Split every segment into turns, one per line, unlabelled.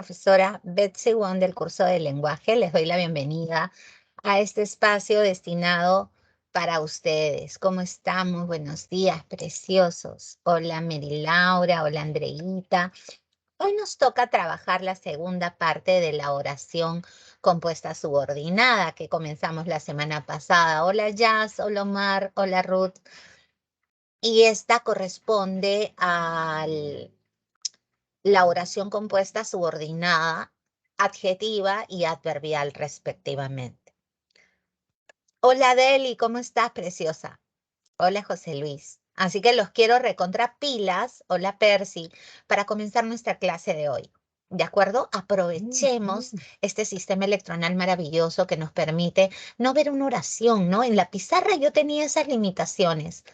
Profesora Betsy Wong del curso de lenguaje. Les doy la bienvenida a este espacio destinado para ustedes. ¿Cómo están? Muy buenos días, preciosos. Hola, Mary Laura. Hola, Andreita. Hoy nos toca trabajar la segunda parte de la oración compuesta subordinada que comenzamos la semana pasada. Hola, Jazz. Hola, Omar. Hola, Ruth. Y esta corresponde a la oración compuesta subordinada, adjetiva y adverbial respectivamente. Hola Deli, ¿cómo estás, preciosa? Hola José Luis. Así que los quiero recontra pilas. Hola Percy, para comenzar nuestra clase de hoy. ¿De acuerdo? Aprovechemos este sistema electronal maravilloso que nos permite no ver una oración, ¿no? En la pizarra yo tenía esas limitaciones.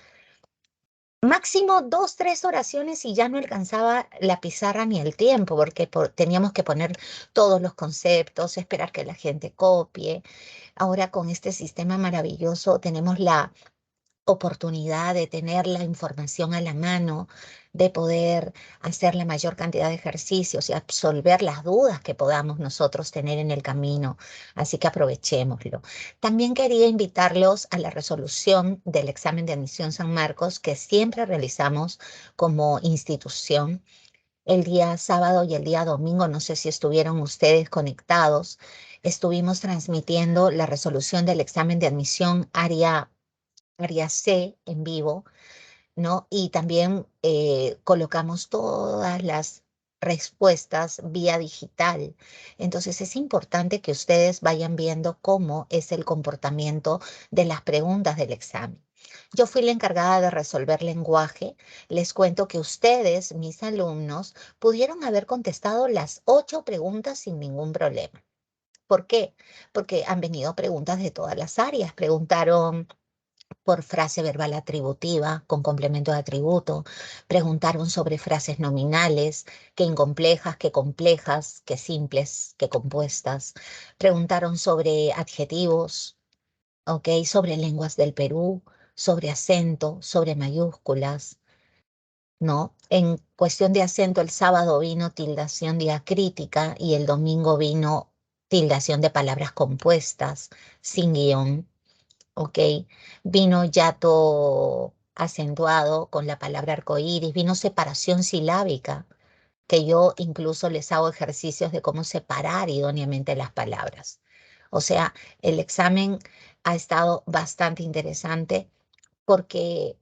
Máximo 2, 3 oraciones y ya no alcanzaba la pizarra ni el tiempo, porque teníamos que poner todos los conceptos, esperar que la gente copie. Ahora con este sistema maravilloso tenemos la oportunidad de tener la información a la mano, de poder hacer la mayor cantidad de ejercicios y absolver las dudas que podamos nosotros tener en el camino. Así que aprovechémoslo. También quería invitarlos a la resolución del examen de admisión San Marcos que siempre realizamos como institución. El día sábado y el día domingo, no sé si estuvieron ustedes conectados, estuvimos transmitiendo la resolución del examen de admisión área C en vivo, ¿no? Y también colocamos todas las respuestas vía digital. Entonces es importante que ustedes vayan viendo cómo es el comportamiento de las preguntas del examen. Yo fui la encargada de resolver lenguaje. Les cuento que ustedes, mis alumnos, pudieron haber contestado las 8 preguntas sin ningún problema. ¿Por qué? Porque han venido preguntas de todas las áreas. Preguntaron por frase verbal atributiva con complemento de atributo. Preguntaron sobre frases nominales, que incomplejas, que complejas, que simples, que compuestas. Preguntaron sobre adjetivos, ¿ok? Sobre lenguas del Perú, sobre acento, sobre mayúsculas, ¿no? En cuestión de acento, el sábado vino tildación diacrítica y el domingo vino tildación de palabras compuestas, sin guión. ¿Ok? Vino yato acentuado con la palabra arcoíris, vino separación silábica, que yo incluso les hago ejercicios de cómo separar idóneamente las palabras. O sea, el examen ha estado bastante interesante porque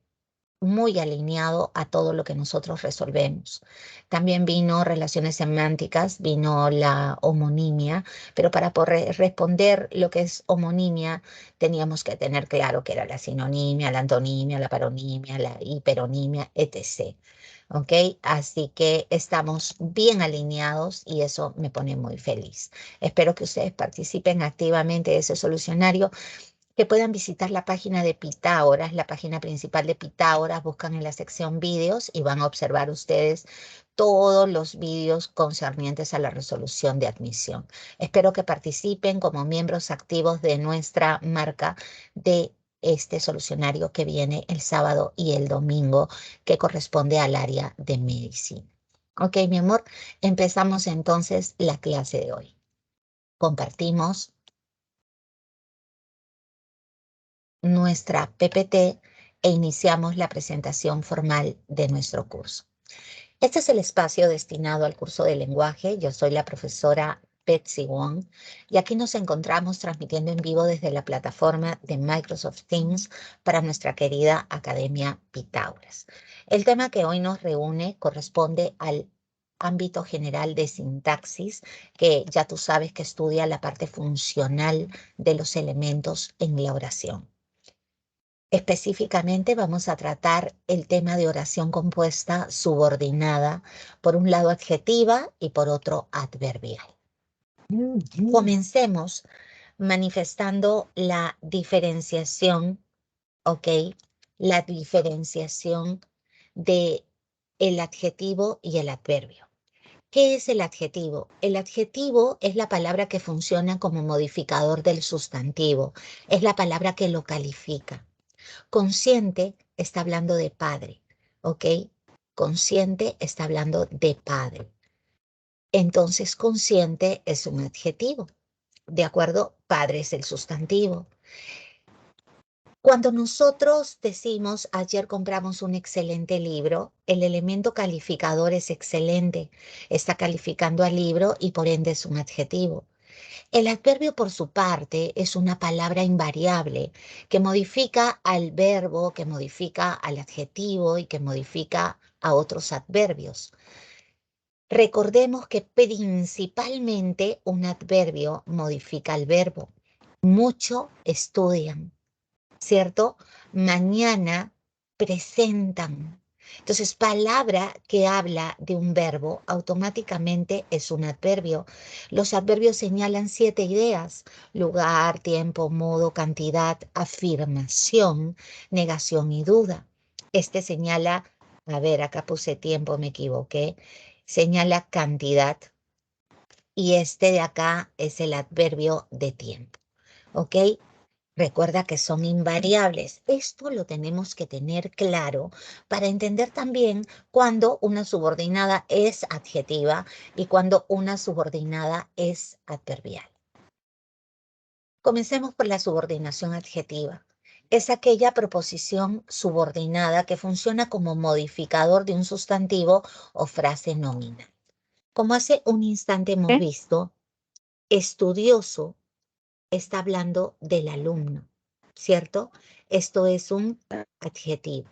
muy alineado a todo lo que nosotros resolvemos. También vino relaciones semánticas, vino la homonimia, pero para poder responder lo que es homonimia teníamos que tener claro que era la sinonimia, la antonimia, la paronimia, la hiperonimia, etc. ¿Ok? Así que estamos bien alineados y eso me pone muy feliz. Espero que ustedes participen activamente de ese solucionario, que puedan visitar la página de Pitágoras, la página principal de Pitágoras, buscan en la sección vídeos y van a observar ustedes todos los vídeos concernientes a la resolución de admisión. Espero que participen como miembros activos de nuestra marca de este solucionario que viene el sábado y el domingo, que corresponde al área de medicina. Ok, mi amor, empezamos entonces la clase de hoy. Compartimos nuestra PPT e iniciamos la presentación formal de nuestro curso. Este es el espacio destinado al curso de lenguaje. Yo soy la profesora Betsy Wong y aquí nos encontramos transmitiendo en vivo desde la plataforma de Microsoft Teams para nuestra querida Academia Pitágoras. El tema que hoy nos reúne corresponde al ámbito general de sintaxis, que ya tú sabes que estudia la parte funcional de los elementos en la oración. Específicamente vamos a tratar el tema de oración compuesta subordinada, por un lado adjetiva y por otro adverbial. Comencemos manifestando la diferenciación, ¿ok? La diferenciación de el adjetivo y el adverbio. ¿Qué es el adjetivo? El adjetivo es la palabra que funciona como modificador del sustantivo, es la palabra que lo califica. Consciente está hablando de padre, ¿ok? Consciente está hablando de padre. Entonces, consciente es un adjetivo. ¿De acuerdo? Padre es el sustantivo. Cuando nosotros decimos, ayer compramos un excelente libro, el elemento calificador es excelente. Está calificando al libro y por ende es un adjetivo. El adverbio, por su parte, es una palabra invariable que modifica al verbo, que modifica al adjetivo y que modifica a otros adverbios. Recordemos que principalmente un adverbio modifica al verbo. Mucho estudian, ¿cierto? Mañana presentan. Entonces, palabra que habla de un verbo automáticamente es un adverbio. Los adverbios señalan 7 ideas: lugar, tiempo, modo, cantidad, afirmación, negación y duda. Este señala, a ver, acá puse tiempo, me equivoqué, señala cantidad y este de acá es el adverbio de tiempo, ¿ok? Recuerda que son invariables. Esto lo tenemos que tener claro para entender también cuando una subordinada es adjetiva y cuando una subordinada es adverbial. Comencemos por la subordinación adjetiva. Es aquella proposición subordinada que funciona como modificador de un sustantivo o frase nominal. Como hace un instante hemos visto, estudioso está hablando del alumno, ¿cierto? Esto es un adjetivo,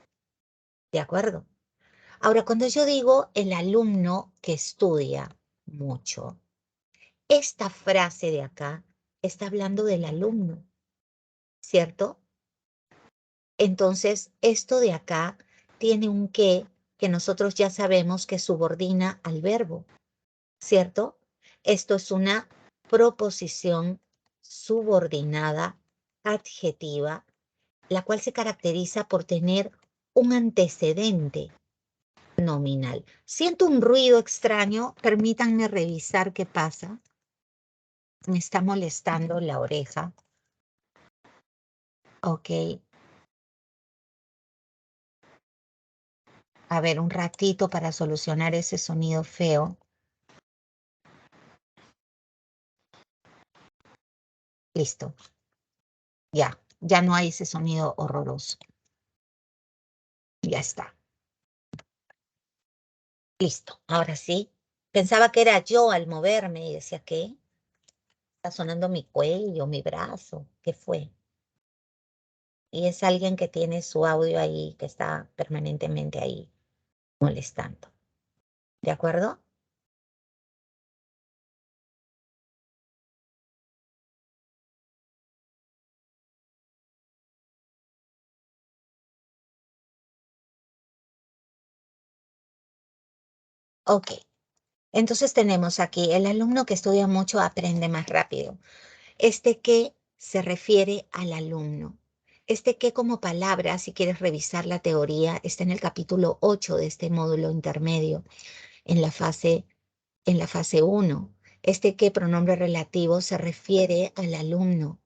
¿de acuerdo? Ahora, cuando yo digo el alumno que estudia mucho, esta frase de acá está hablando del alumno, ¿cierto? Entonces, esto de acá tiene un que nosotros ya sabemos que subordina al verbo, ¿cierto? Esto es una proposición subordinada adjetiva, la cual se caracteriza por tener un antecedente nominal. Siento un ruido extraño, permítanme revisar qué pasa. Me está molestando la oreja. Ok. A ver, un ratito para solucionar ese sonido feo. Listo. Ya no hay ese sonido horroroso. Ya está. Listo. Ahora sí. Pensaba que era yo al moverme y decía, ¿qué? Está sonando mi cuello, mi brazo. ¿Qué fue? Y es alguien que tiene su audio ahí, que está permanentemente ahí molestando. ¿De acuerdo? Ok. Entonces tenemos aquí el alumno que estudia mucho aprende más rápido. Este que se refiere al alumno. Este que como palabra, si quieres revisar la teoría, está en el capítulo 8 de este módulo intermedio, en la fase 1. Este que pronombre relativo se refiere al alumno.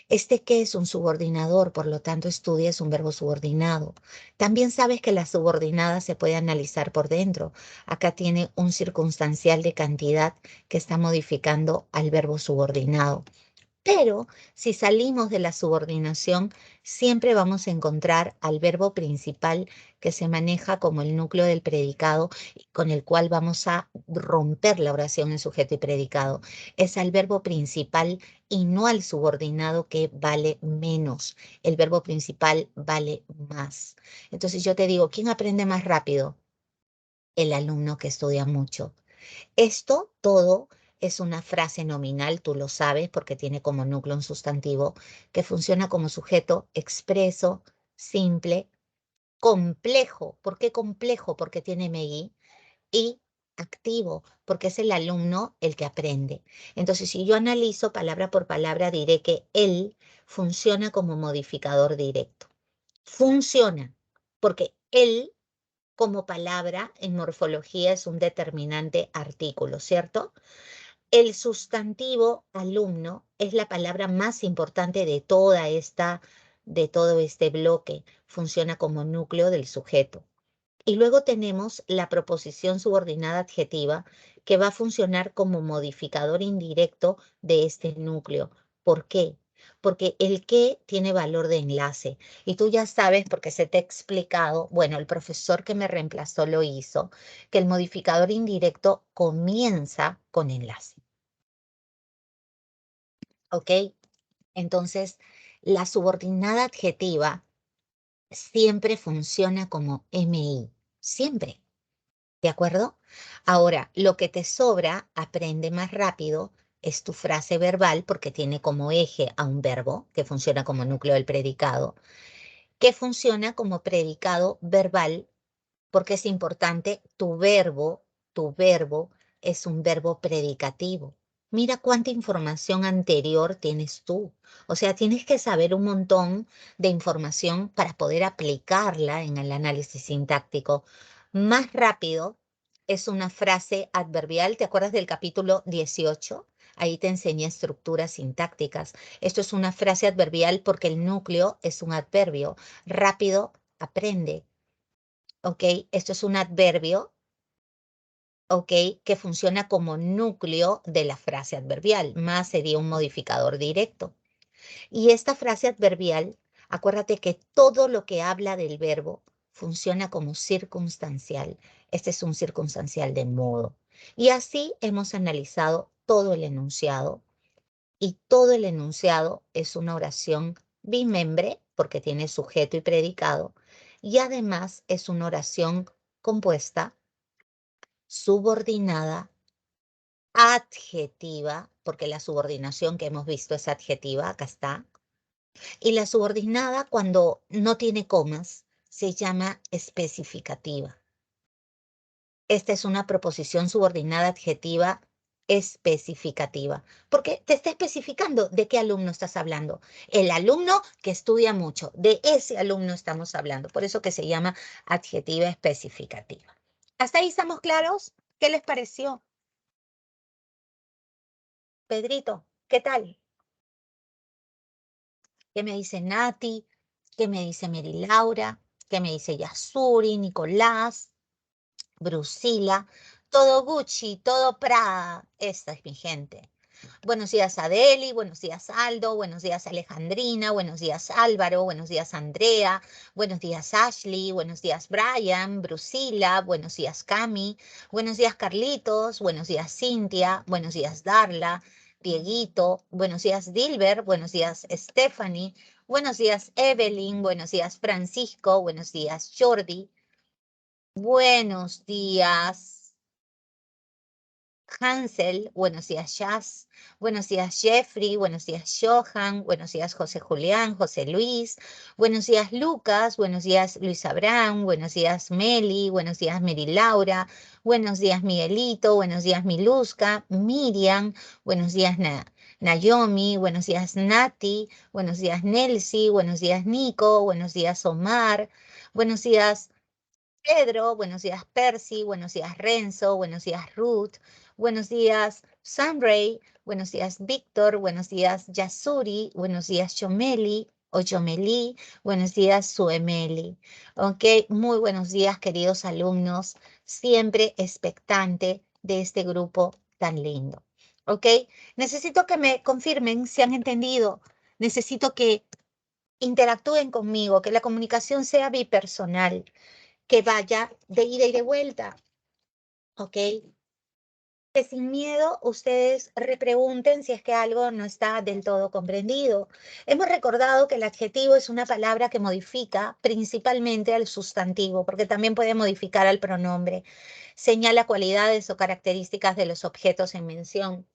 Este que es un subordinador, por lo tanto estudia es un verbo subordinado. También sabes que la subordinada se puede analizar por dentro. Acá tiene un circunstancial de cantidad que está modificando al verbo subordinado. Pero si salimos de la subordinación, siempre vamos a encontrar al verbo principal que se maneja como el núcleo del predicado y con el cual vamos a romper la oración en sujeto y predicado. Es al verbo principal y no al subordinado que vale menos. El verbo principal vale más. Entonces yo te digo, ¿quién aprende más rápido? El alumno que estudia mucho. Esto todo es una frase nominal, tú lo sabes, porque tiene como núcleo un sustantivo que funciona como sujeto expreso, simple, complejo. ¿Por qué complejo? Porque tiene MI. Y activo, porque es el alumno el que aprende. Entonces, si yo analizo palabra por palabra, diré que él funciona como modificador directo. Funciona, porque él como palabra en morfología es un determinante artículo, ¿cierto? El sustantivo alumno es la palabra más importante de todo este bloque. Funciona como núcleo del sujeto. Y luego tenemos la proposición subordinada adjetiva que va a funcionar como modificador indirecto de este núcleo. ¿Por qué? Porque el que tiene valor de enlace. Y tú ya sabes, porque se te ha explicado, bueno, el profesor que me reemplazó lo hizo, que el modificador indirecto comienza con enlace. ¿Ok? Entonces, la subordinada adjetiva siempre funciona como MI, siempre. ¿De acuerdo? Ahora, lo que te sobra, aprende más rápido, es tu frase verbal porque tiene como eje a un verbo que funciona como núcleo del predicado, que funciona como predicado verbal porque es importante tu verbo es un verbo predicativo. Mira cuánta información anterior tienes tú. O sea, tienes que saber un montón de información para poder aplicarla en el análisis sintáctico. Más rápido es una frase adverbial. ¿Te acuerdas del capítulo 18? Ahí te enseñé estructuras sintácticas. Esto es una frase adverbial porque el núcleo es un adverbio. Rápido, aprende. ¿Ok? Esto es un adverbio, ¿ok? Que funciona como núcleo de la frase adverbial, más sería un modificador directo. Y esta frase adverbial, acuérdate que todo lo que habla del verbo funciona como circunstancial. Este es un circunstancial de modo. Y así hemos analizado todo el enunciado. Y todo el enunciado es una oración bimembre, porque tiene sujeto y predicado, y además es una oración compuesta, subordinada, adjetiva, porque la subordinación que hemos visto es adjetiva, acá está, y la subordinada cuando no tiene comas se llama especificativa. Esta es una proposición subordinada adjetiva especificativa, porque te está especificando de qué alumno estás hablando. El alumno que estudia mucho, de ese alumno estamos hablando, por eso que se llama adjetiva especificativa. ¿Hasta ahí estamos claros? ¿Qué les pareció? Pedrito, ¿qué tal? ¿Qué me dice Nati? ¿Qué me dice Mary Laura? ¿Qué me dice Yasuri, Nicolás? Brusila, todo Gucci, todo Prada. Esta es mi gente. Buenos días Adeli, buenos días Aldo, buenos días Alejandrina, buenos días Álvaro, buenos días Andrea, buenos días Ashley, buenos días Brian, Brusila, buenos días Cami, buenos días Carlitos, buenos días Cintia, buenos días Darla, Dieguito, buenos días Dilber, buenos días Stephanie, buenos días Evelyn, buenos días Francisco, buenos días Jordi. Buenos días, Hansel. Buenos días, Jazz. Buenos días, Jeffrey. Buenos días, Johan. Buenos días, José Julián, José Luis. Buenos días, Lucas. Buenos días, Luis Abraham. Buenos días, Meli. Buenos días, Mary Laura. Buenos días, Miguelito. Buenos días, Miluska. Miriam. Buenos días, Naomi. Buenos días, Nati. Buenos días, Nelsi. Buenos días, Nico. Buenos días, Omar. Buenos días, Pedro, buenos días Percy, buenos días Renzo, buenos días Ruth, buenos días Sunray, buenos días Víctor, buenos días Yasuri, buenos días Chomeli o Chomeli, buenos días Suemeli. Ok, muy buenos días queridos alumnos, siempre expectante de este grupo tan lindo. Ok, necesito que me confirmen si han entendido, necesito que interactúen conmigo, que la comunicación sea bipersonal, que vaya de ida y de vuelta, ¿ok? Que sin miedo ustedes repregunten si es que algo no está del todo comprendido. Hemos recordado que el adjetivo es una palabra que modifica principalmente al sustantivo, porque también puede modificar al pronombre. Señala cualidades o características de los objetos en mención.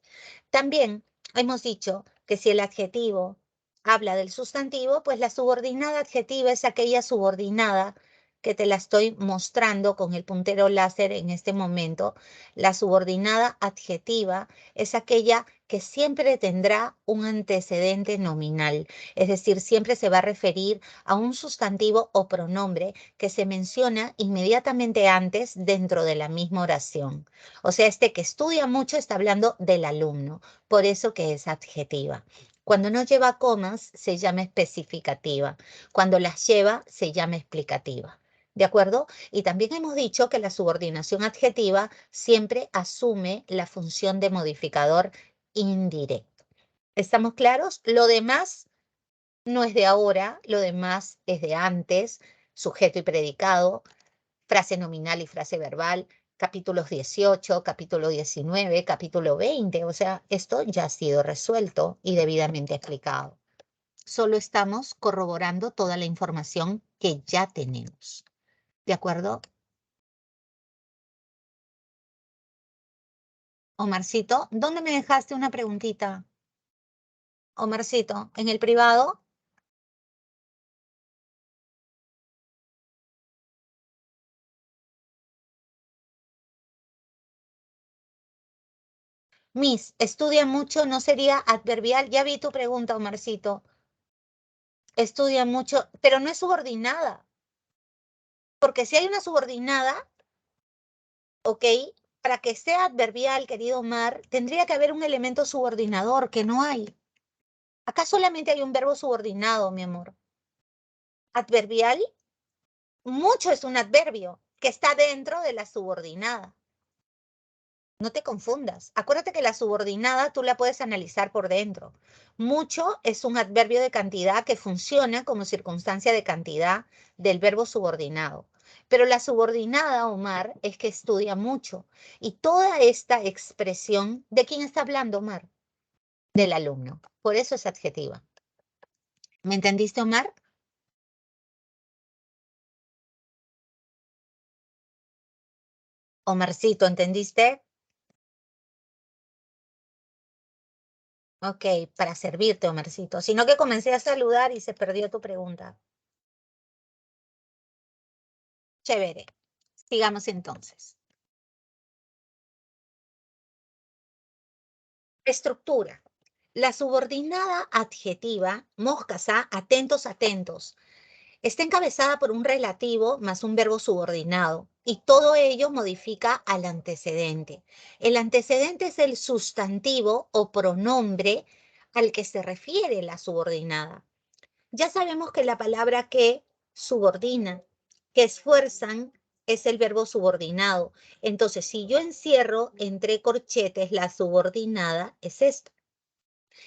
También hemos dicho que si el adjetivo habla del sustantivo, pues la subordinada adjetiva es aquella subordinada que te la estoy mostrando con el puntero láser en este momento. La subordinada adjetiva es aquella que siempre tendrá un antecedente nominal, es decir, siempre se va a referir a un sustantivo o pronombre que se menciona inmediatamente antes dentro de la misma oración. O sea, este que estudia mucho está hablando del alumno, por eso que es adjetiva. Cuando no lleva comas, se llama especificativa. Cuando las lleva, se llama explicativa. ¿De acuerdo? Y también hemos dicho que la subordinación adjetiva siempre asume la función de modificador indirecto. ¿Estamos claros? Lo demás no es de ahora, lo demás es de antes, sujeto y predicado, frase nominal y frase verbal, capítulos 18, capítulo 19, capítulo 20. O sea, esto ya ha sido resuelto y debidamente explicado. Solo estamos corroborando toda la información que ya tenemos. ¿De acuerdo? Omarcito, ¿dónde me dejaste una preguntita? Omarcito, ¿en el privado? Miss, estudia mucho, no sería adverbial. Ya vi tu pregunta, Omarcito. Estudia mucho, pero no es subordinada. Porque si hay una subordinada, ¿ok? Para que sea adverbial, querido Omar, tendría que haber un elemento subordinador, que no hay. Acá solamente hay un verbo subordinado, mi amor. Adverbial, mucho es un adverbio que está dentro de la subordinada. No te confundas. Acuérdate que la subordinada tú la puedes analizar por dentro. Mucho es un adverbio de cantidad que funciona como circunstancia de cantidad del verbo subordinado. Pero la subordinada, Omar, es que estudia mucho. Y toda esta expresión, ¿de quién está hablando, Omar? Del alumno. Por eso es adjetiva. ¿Me entendiste, Omar? Omarcito, ¿entendiste? Ok, para servirte, Omarcito. Sino que comencé a saludar y se perdió tu pregunta. Chévere. Sigamos entonces. Estructura. La subordinada adjetiva, moscasa, atentos, atentos, está encabezada por un relativo más un verbo subordinado y todo ello modifica al antecedente. El antecedente es el sustantivo o pronombre al que se refiere la subordinada. Ya sabemos que la palabra que subordina, que esfuerzan, es el verbo subordinado. Entonces, si yo encierro entre corchetes la subordinada, es esto.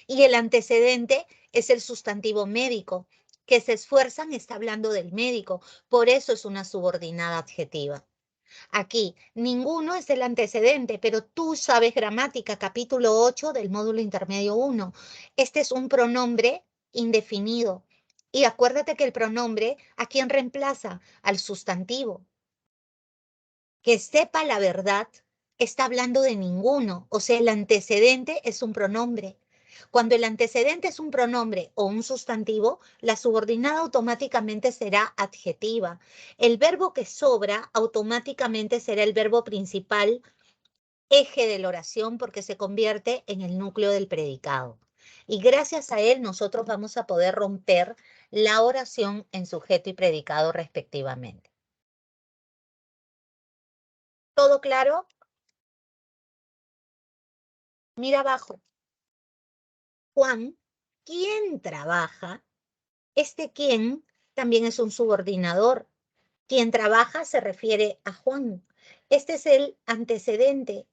Y el antecedente es el sustantivo médico, que se esfuerzan, está hablando del médico. Por eso es una subordinada adjetiva. Aquí, ninguno es el antecedente, pero tú sabes gramática, capítulo 8 del módulo intermedio 1. Este es un pronombre indefinido. Y acuérdate que el pronombre, ¿a quién reemplaza? Al sustantivo. Que sepa la verdad, está hablando de ninguno. O sea, el antecedente es un pronombre. Cuando el antecedente es un pronombre o un sustantivo, la subordinada automáticamente será adjetiva. El verbo que sobra automáticamente será el verbo principal, eje de la oración, porque se convierte en el núcleo del predicado. Y gracias a él nosotros vamos a poder romper la oración en sujeto y predicado respectivamente. ¿Todo claro? Mira abajo. Juan, ¿quién trabaja? Este quién también es un subordinador. Quien trabaja se refiere a Juan. Este es el antecedente,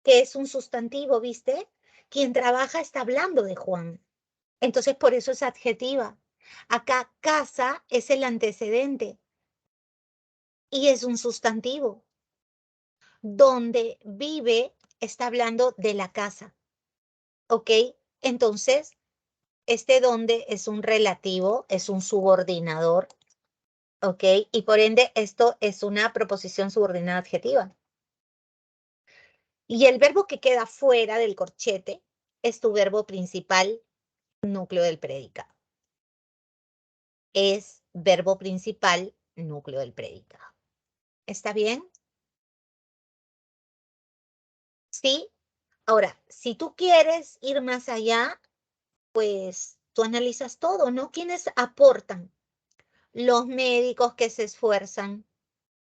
que es un sustantivo, ¿viste? Quien trabaja está hablando de Juan. Entonces, por eso es adjetiva. Acá, casa es el antecedente y es un sustantivo. Donde vive está hablando de la casa. ¿Ok? Entonces, este donde es un relativo, es un subordinador. ¿Ok? Y por ende, esto es una proposición subordinada adjetiva. Y el verbo que queda fuera del corchete es tu verbo principal, núcleo del predicado. Es verbo principal, núcleo del predicado. ¿Está bien? Sí. Ahora, si tú quieres ir más allá, pues tú analizas todo, ¿no? ¿Quiénes aportan? Los médicos que se esfuerzan.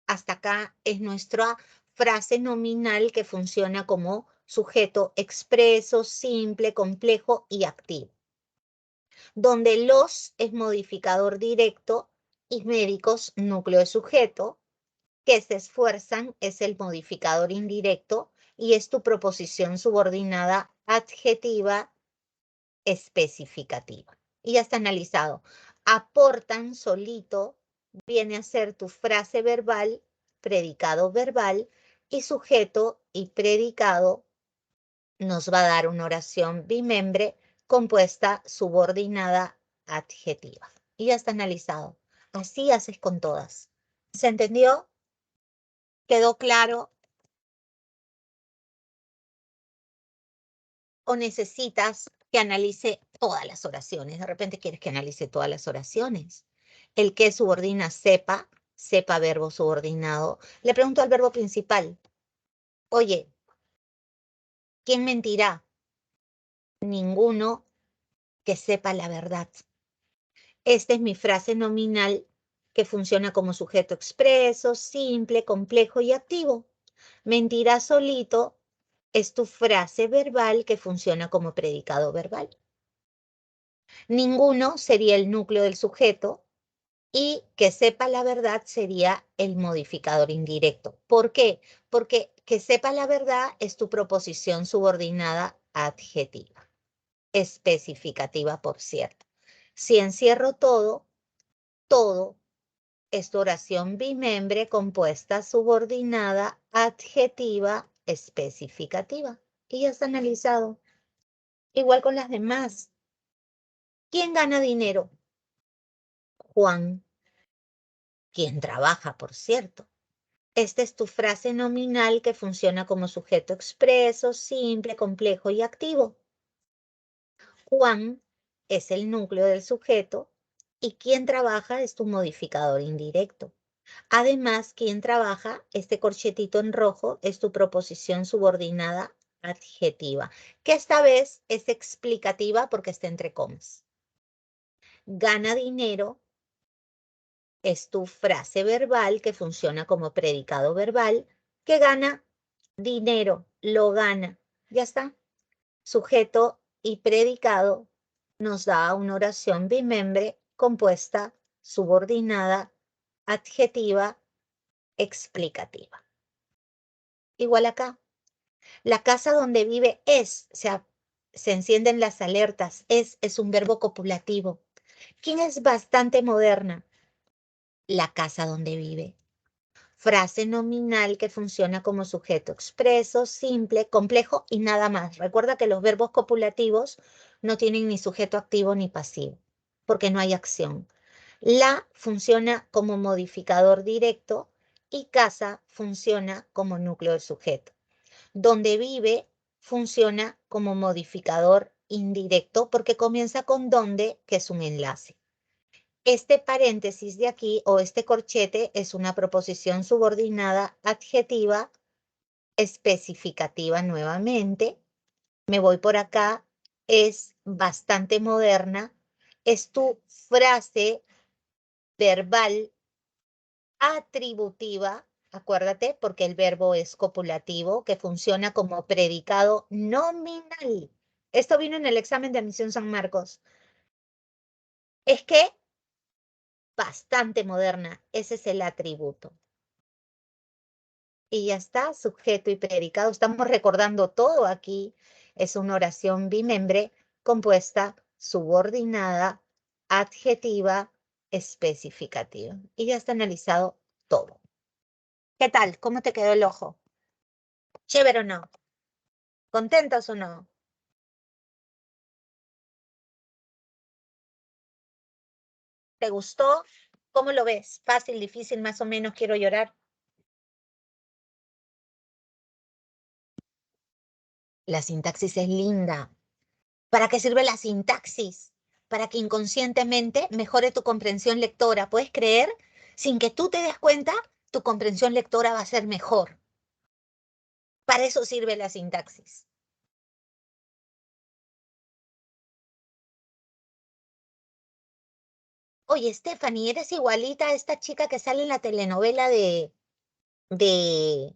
Hasta acá es nuestra frase nominal que funciona como sujeto expreso, simple, complejo y activo. Donde los es modificador directo Y médicos, núcleo de sujeto, que se esfuerzan es el modificador indirecto y es tu proposición subordinada adjetiva especificativa. Y ya está analizado. Aportan solito viene a ser tu frase verbal, predicado verbal y sujeto y predicado nos va a dar una oración bimembre compuesta subordinada adjetiva. Y ya está analizado. Así haces con todas. ¿Se entendió? ¿Quedó claro? ¿O necesitas que analice todas las oraciones? De repente quieres que analice todas las oraciones. El que subordina sepa, sepa verbo subordinado. Le pregunto al verbo principal. Oye, ¿quién mentirá? Ninguno que sepa la verdad. Esta es mi frase nominal que funciona como sujeto expreso, simple, complejo y activo. Mentirá solito es tu frase verbal que funciona como predicado verbal. Ninguno sería el núcleo del sujeto y que sepa la verdad sería el modificador indirecto. ¿Por qué? Porque que sepa la verdad es tu proposición subordinada adjetiva, especificativa, por cierto. Si encierro todo, todo es tu oración bimembre compuesta subordinada adjetiva especificativa. Y ya está analizado. Igual con las demás. ¿Quién gana dinero? Juan. ¿Quién trabaja, por cierto? Esta es tu frase nominal que funciona como sujeto expreso, simple, complejo y activo. Juan es el núcleo del sujeto y quien trabaja es tu modificador indirecto. Además, quien trabaja, este corchetito en rojo, es tu proposición subordinada adjetiva, que esta vez es explicativa porque está entre comas. Gana dinero es tu frase verbal que funciona como predicado verbal, que gana dinero, lo gana. Ya está. Sujeto y predicado nos da una oración bimembre compuesta, subordinada, adjetiva, explicativa. Igual acá. La casa donde vive es, se encienden las alertas, es un verbo copulativo. ¿Quién es bastante moderna? La casa donde vive. Frase nominal que funciona como sujeto expreso, simple, complejo y nada más. Recuerda que los verbos copulativos no tienen ni sujeto activo ni pasivo, porque no hay acción. La funciona como modificador directo y casa funciona como núcleo de sujeto. Donde vive funciona como modificador indirecto porque comienza con donde, que es un enlace. Este paréntesis de aquí o este corchete es una proposición subordinada adjetiva especificativa nuevamente. Me voy por acá. Es bastante moderna. Es tu frase verbal atributiva, acuérdate, porque el verbo es copulativo, que funciona como predicado nominal. Esto vino en el examen de admisión San Marcos. Es que bastante moderna, ese es el atributo. Y ya está, sujeto y predicado. Estamos recordando todo aquí. Es una oración bimembre compuesta, subordinada, adjetiva, especificativa. Y ya está analizado todo. ¿Qué tal? ¿Cómo te quedó el ojo? ¿Chévere o no? ¿Contentos o no? ¿Te gustó? ¿Cómo lo ves? ¿Fácil, difícil, más o menos? Quiero llorar. La sintaxis es linda. ¿Para qué sirve la sintaxis? Para que inconscientemente mejore tu comprensión lectora. ¿Puedes creer? Sin que tú te des cuenta, tu comprensión lectora va a ser mejor. Para eso sirve la sintaxis. Oye, Stephanie, eres igualita a esta chica que sale en la telenovela de, de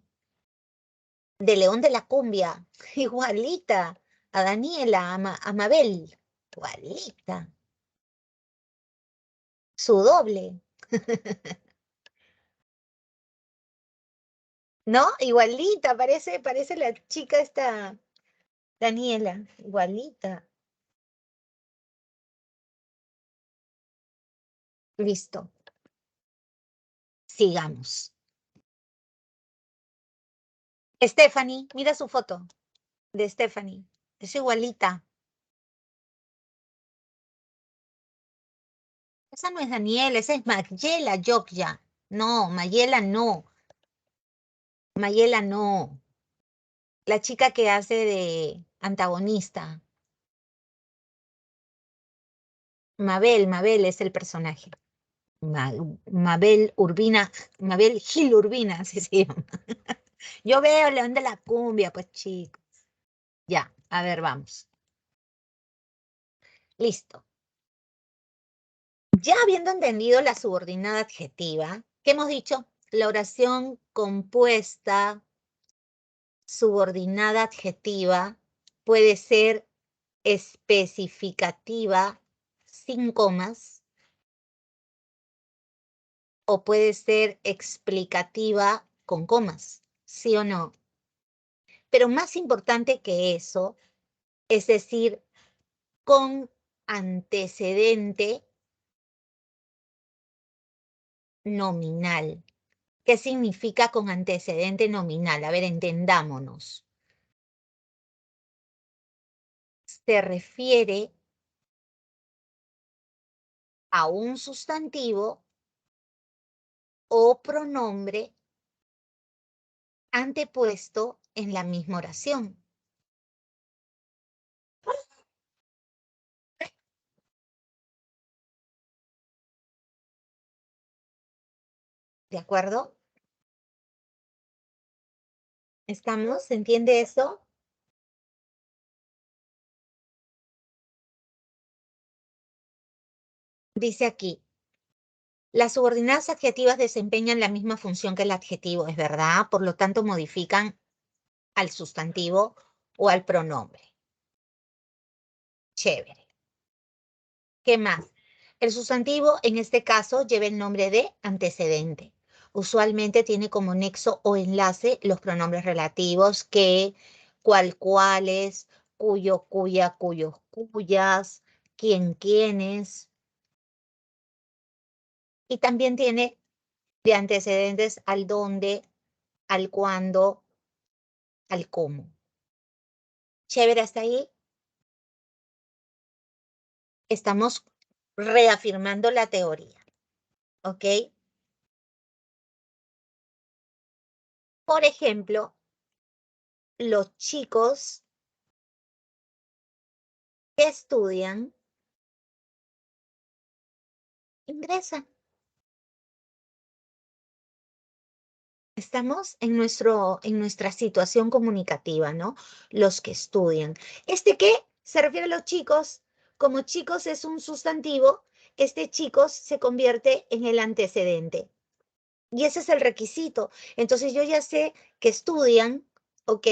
León de la Cumbia. Igualita a Daniela, a Mabel. Igualita. Su doble. ¿No? Igualita, parece la chica esta, Daniela, igualita. Listo, sigamos. Stephanie, mira su foto de Stephanie. Es igualita. Esa no es Daniela, esa es Mayela Yokya. No, Mayela no. Mayela no. La chica que hace de antagonista. Mabel es el personaje. Ma- Mabel Urbina, Mabel Gil Urbina, así se llama. Yo veo León de la Cumbia, pues chicos. Ya, a ver, vamos. Listo. Ya habiendo entendido la subordinada adjetiva, ¿qué hemos dicho? La oración compuesta subordinada adjetiva puede ser especificativa sin comas o puede ser explicativa con comas, ¿sí o no? Pero más importante que eso, es decir, con antecedente nominal. ¿Qué significa con antecedente nominal? A ver, entendámonos. Se refiere a un sustantivo o pronombre antepuesto en la misma oración. ¿De acuerdo? ¿Estamos? ¿Se entiende eso? Dice aquí, las subordinadas adjetivas desempeñan la misma función que el adjetivo, es verdad, por lo tanto modifican al sustantivo o al pronombre. Chévere. ¿Qué más? El sustantivo en este caso lleva el nombre de antecedente. Usualmente tiene como nexo o enlace los pronombres relativos que, cual, cuales, cuyo, cuya, cuyos, cuyas, quién, quiénes. Y también tiene de antecedentes al dónde, al cuándo, al cómo. Chévere hasta ahí. Estamos reafirmando la teoría, ¿ok? Por ejemplo, los chicos que estudian ingresan. Estamos en nuestra situación comunicativa, ¿no? Los que estudian. ¿Este qué? Se refiere a los chicos. Como chicos es un sustantivo, este chicos se convierte en el antecedente. Y ese es el requisito. Entonces yo ya sé que estudian, ¿ok?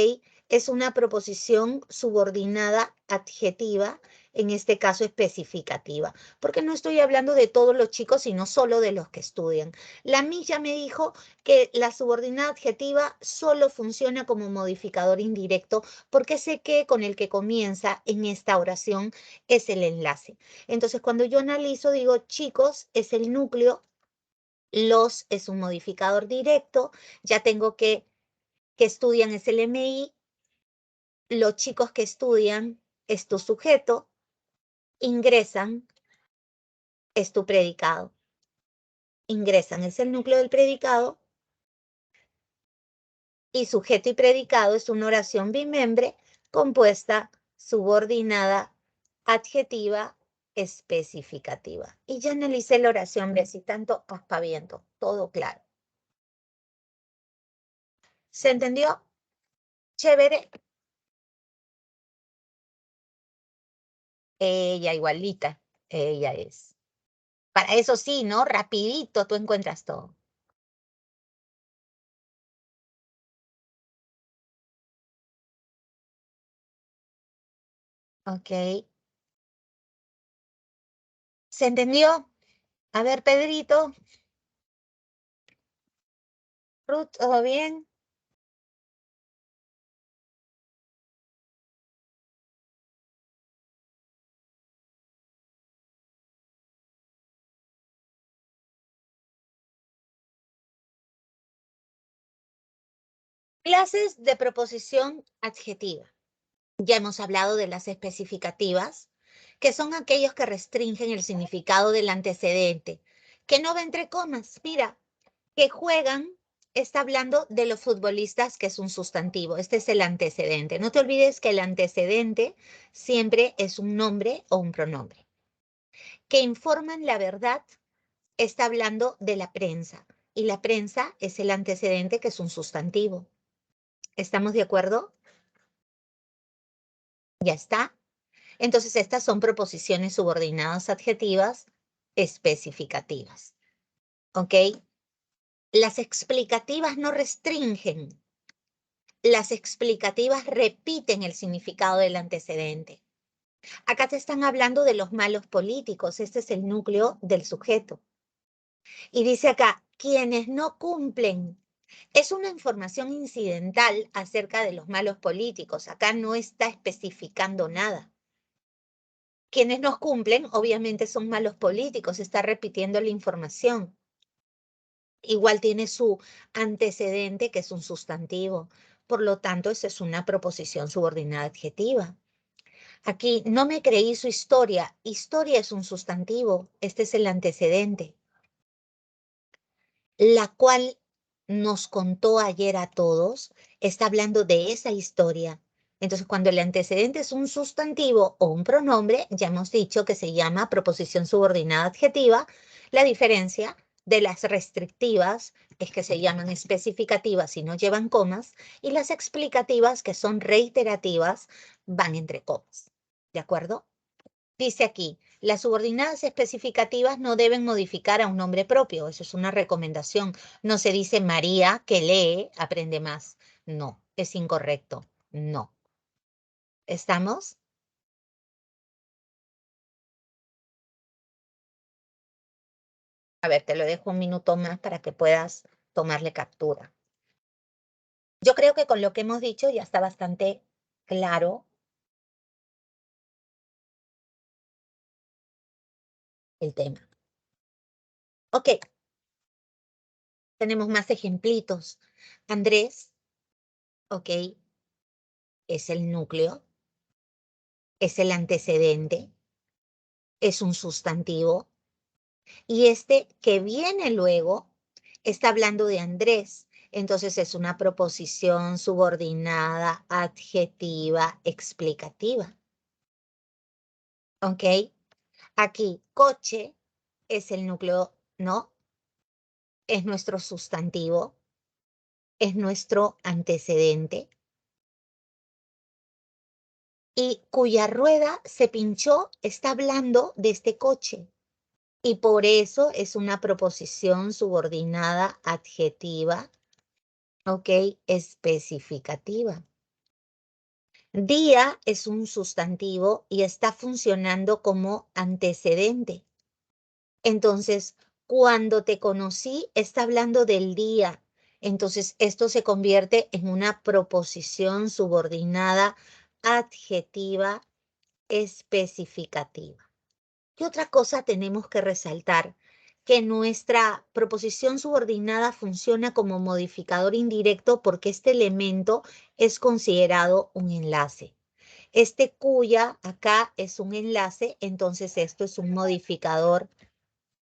Es una proposición subordinada adjetiva, en este caso especificativa, porque no estoy hablando de todos los chicos, sino solo de los que estudian. La milla me dijo que la subordinada adjetiva solo funciona como modificador indirecto, porque sé que con el que comienza en esta oración es el enlace. Entonces, cuando yo analizo, digo, chicos, es el núcleo, los es un modificador directo, ya tengo que estudian es el MI, los chicos que estudian es tu sujeto, ingresan es tu predicado. Ingresan es el núcleo del predicado y sujeto y predicado es una oración bimembre compuesta, subordinada, adjetiva, especificativa. Y ya analicé la oración, ves, y tanto aspaviento, todo claro. ¿Se entendió? Chévere. Ella igualita, ella es. Para eso sí, ¿no? Rapidito tú encuentras todo. Ok. ¿Se entendió? A ver, Pedrito. Ruth, ¿todo bien? Clases de proposición adjetiva. Ya hemos hablado de las especificativas, que son aquellos que restringen el significado del antecedente, que no va entre comas. Mira, que juegan, está hablando de los futbolistas, que es un sustantivo. Este es el antecedente. No te olvides que el antecedente siempre es un nombre o un pronombre. Que informan la verdad, está hablando de la prensa. Y la prensa es el antecedente, que es un sustantivo. ¿Estamos de acuerdo? Ya está. Entonces, estas son proposiciones subordinadas adjetivas especificativas. ¿Ok? Las explicativas no restringen. Las explicativas repiten el significado del antecedente. Acá te están hablando de los malos políticos. Este es el núcleo del sujeto. Y dice acá, quienes no cumplen. Es una información incidental acerca de los malos políticos. Acá no está especificando nada. Quienes no cumplen, obviamente, son malos políticos. Está repitiendo la información. Igual tiene su antecedente, que es un sustantivo. Por lo tanto, esa es una proposición subordinada adjetiva. Aquí no me creí su historia. Historia es un sustantivo. Este es el antecedente. La cual nos contó ayer a todos, está hablando de esa historia. Entonces, cuando el antecedente es un sustantivo o un pronombre, ya hemos dicho que se llama proposición subordinada adjetiva. La diferencia de las restrictivas es que se llaman especificativas y no llevan comas, y las explicativas, que son reiterativas, van entre comas. ¿De acuerdo? Dice aquí, las subordinadas especificativas no deben modificar a un nombre propio. Eso es una recomendación. No se dice María que lee, aprende más. No, es incorrecto. No. ¿Estamos? A ver, te lo dejo un minuto más para que puedas tomarle captura. Yo creo que con lo que hemos dicho ya está bastante claro el tema. Ok, tenemos más ejemplitos. Andrés, ok, es el núcleo, es el antecedente, es un sustantivo. Y este que viene luego está hablando de Andrés. Entonces es una proposición subordinada, adjetiva, explicativa. ¿Ok? Aquí, coche es el núcleo, ¿no? Es nuestro sustantivo, es nuestro antecedente. Y cuya rueda se pinchó, está hablando de este coche. Y por eso es una proposición subordinada, adjetiva, ¿ok? Especificativa. Día es un sustantivo y está funcionando como antecedente. Entonces, cuando te conocí, está hablando del día. Entonces, esto se convierte en una proposición subordinada, adjetiva, especificativa. ¿Qué otra cosa tenemos que resaltar? Que nuestra proposición subordinada funciona como modificador indirecto porque este elemento es considerado un enlace. Este cuya acá es un enlace, entonces esto es un modificador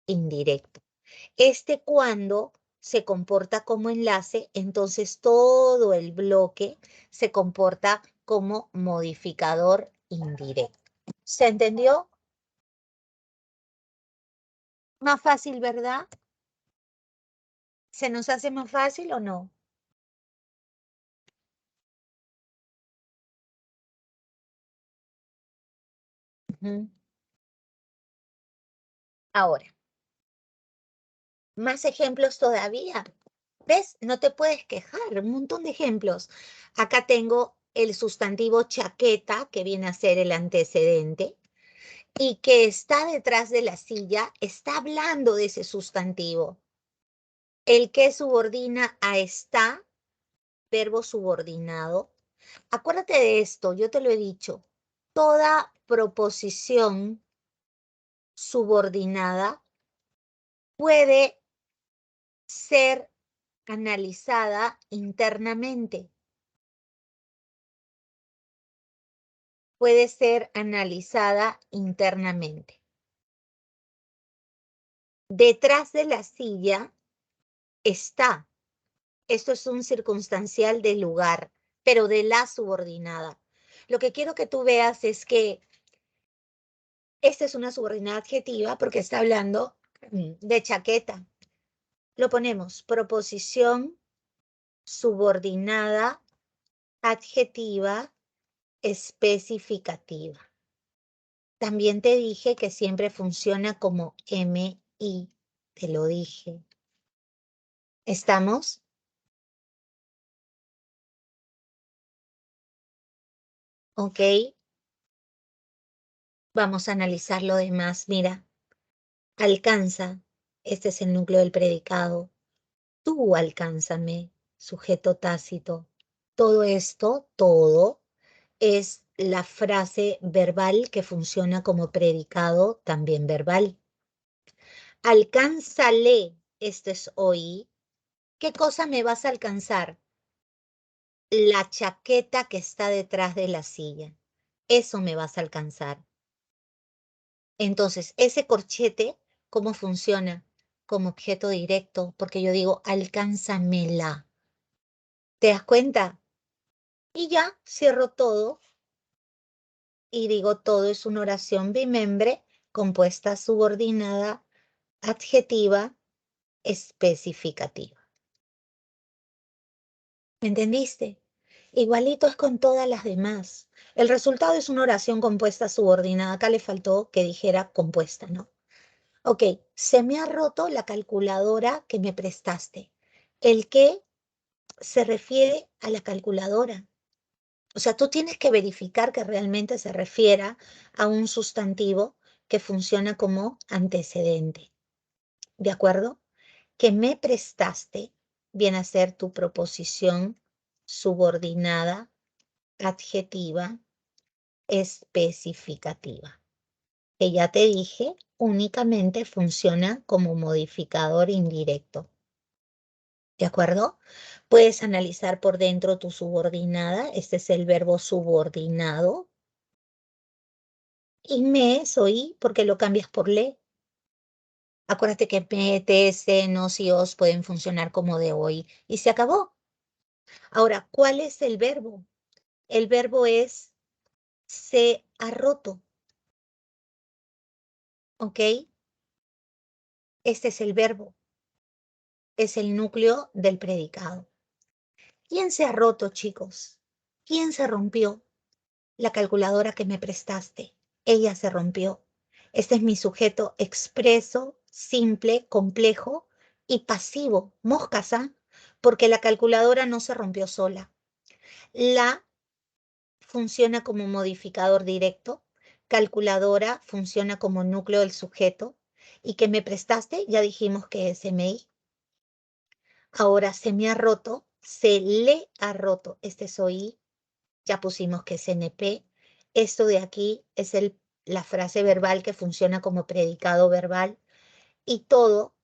indirecto. Este cuando se comporta como enlace, entonces todo el bloque se comporta como modificador indirecto. ¿Se entendió? Más fácil, ¿verdad? ¿Se nos hace más fácil o no? Ujú. Ahora, más ejemplos todavía. ¿Ves? No te puedes quejar, un montón de ejemplos. Acá tengo el sustantivo chaqueta, que viene a ser el antecedente, y que está detrás de la silla, está hablando de ese sustantivo. El que subordina a está, verbo subordinado. Acuérdate de esto, yo te lo he dicho. Toda proposición subordinada puede ser analizada internamente. Puede ser analizada internamente. Detrás de la silla está. Esto es un circunstancial del lugar, pero de la subordinada. Lo que quiero que tú veas es que esta es una subordinada adjetiva porque está hablando de chaqueta. Lo ponemos, proposición subordinada adjetiva especificativa. También te dije que siempre funciona como MI, te lo dije. ¿Estamos? ¿Ok? Vamos a analizar lo demás. Mira, alcanza, este es el núcleo del predicado. Tú alcánzame, sujeto tácito. Todo esto, todo, es la frase verbal que funciona como predicado también verbal. Alcánzale, esto es oí. ¿Qué cosa me vas a alcanzar? La chaqueta que está detrás de la silla. Eso me vas a alcanzar. Entonces, ese corchete, ¿cómo funciona? Como objeto directo, porque yo digo, alcánzamela. ¿Te das cuenta? Y ya cierro todo y digo, todo es una oración bimembre compuesta subordinada, adjetiva, especificativa. ¿Me entendiste? Igualito es con todas las demás. El resultado es una oración compuesta subordinada. Acá le faltó que dijera compuesta, ¿no? Ok, se me ha roto la calculadora que me prestaste. El que se refiere a la calculadora. O sea, tú tienes que verificar que realmente se refiera a un sustantivo que funciona como antecedente. ¿De acuerdo? Que me prestaste viene a ser tu proposición subordinada, adjetiva, especificativa. Que ya te dije, únicamente funciona como modificador indirecto. ¿De acuerdo? Puedes analizar por dentro tu subordinada. Este es el verbo subordinado. Y me, soy, porque lo cambias por le. Acuérdate que me, te, se, nos y os pueden funcionar como de hoy. Y se acabó. Ahora, ¿cuál es el verbo? El verbo es se ha roto. ¿Ok? Este es el verbo. Es el núcleo del predicado. ¿Quién se ha roto, chicos? ¿Quién se rompió? La calculadora que me prestaste. Ella se rompió. Este es mi sujeto expreso, simple, complejo y pasivo. Moscas, ¿ah? Porque la calculadora no se rompió sola. La funciona como modificador directo. Calculadora funciona como núcleo del sujeto. Y que me prestaste, ya dijimos que es MI. Ahora se me ha roto, se le ha roto. Este es OI. Ya pusimos que es NP. Esto de aquí es la frase verbal que funciona como predicado verbal. Y todo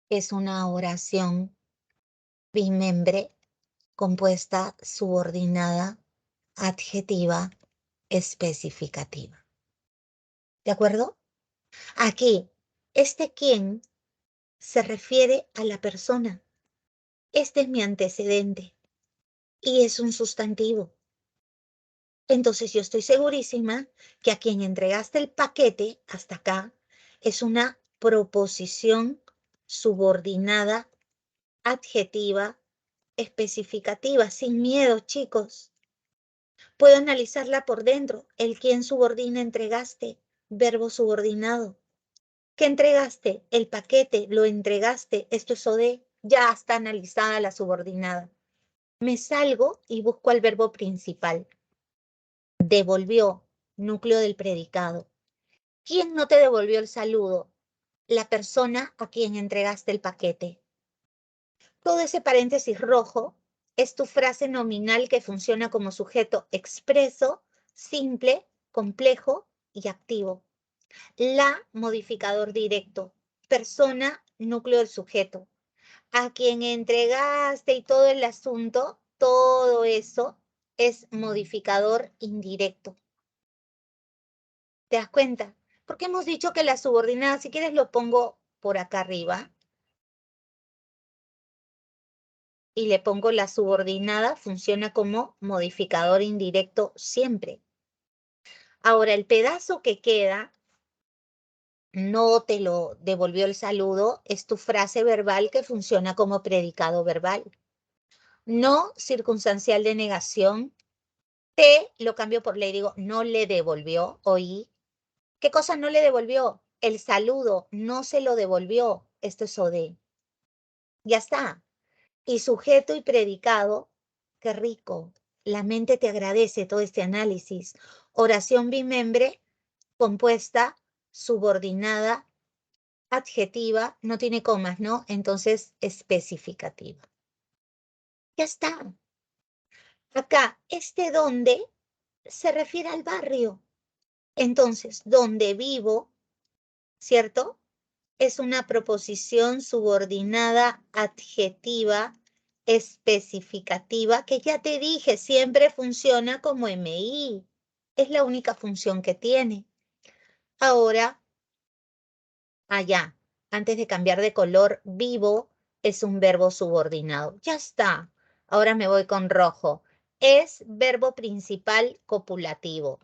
es una oración bimembre compuesta subordinada, adjetiva, especificativa. ¿De acuerdo? Aquí, este quién se refiere a la persona. Este es mi antecedente y es un sustantivo. Entonces yo estoy segurísima que a quien entregaste el paquete hasta acá es una proposición subordinada, adjetiva, especificativa, sin miedo, chicos. Puedo analizarla por dentro. El quién subordina entregaste, verbo subordinado. ¿Qué entregaste? El paquete, lo entregaste. Esto es OD. Ya está analizada la subordinada. Me salgo y busco al verbo principal. Devolvió, núcleo del predicado. ¿Quién no te devolvió el saludo? la persona a quien entregaste el paquete. Todo ese paréntesis rojo es tu frase nominal que funciona como sujeto expreso, simple, complejo y activo. La, modificador directo. Persona, núcleo del sujeto. A quien entregaste y todo el asunto, todo eso es modificador indirecto. ¿Te das cuenta? Porque hemos dicho que la subordinada, si quieres lo pongo por acá arriba, y le pongo la subordinada, funciona como modificador indirecto siempre. Ahora, el pedazo que queda, no te lo devolvió el saludo, es tu frase verbal que funciona como predicado verbal. No circunstancial de negación. Te lo cambio por le, digo, no le devolvió, oí. ¿Qué cosa no le devolvió? El saludo, no se lo devolvió. Esto es OD. Ya está. Y sujeto y predicado, qué rico. La mente te agradece todo este análisis. Oración bimembre, compuesta, subordinada, adjetiva, no tiene comas, ¿no? Entonces, especificativa. Ya está. Acá, este donde se refiere al barrio. Entonces, donde vivo, ¿cierto? Es una proposición subordinada adjetiva especificativa que ya te dije, siempre funciona como MI. Es la única función que tiene. Ahora, allá, antes de cambiar de color, vivo es un verbo subordinado. Ya está. Ahora me voy con rojo. Es verbo principal copulativo.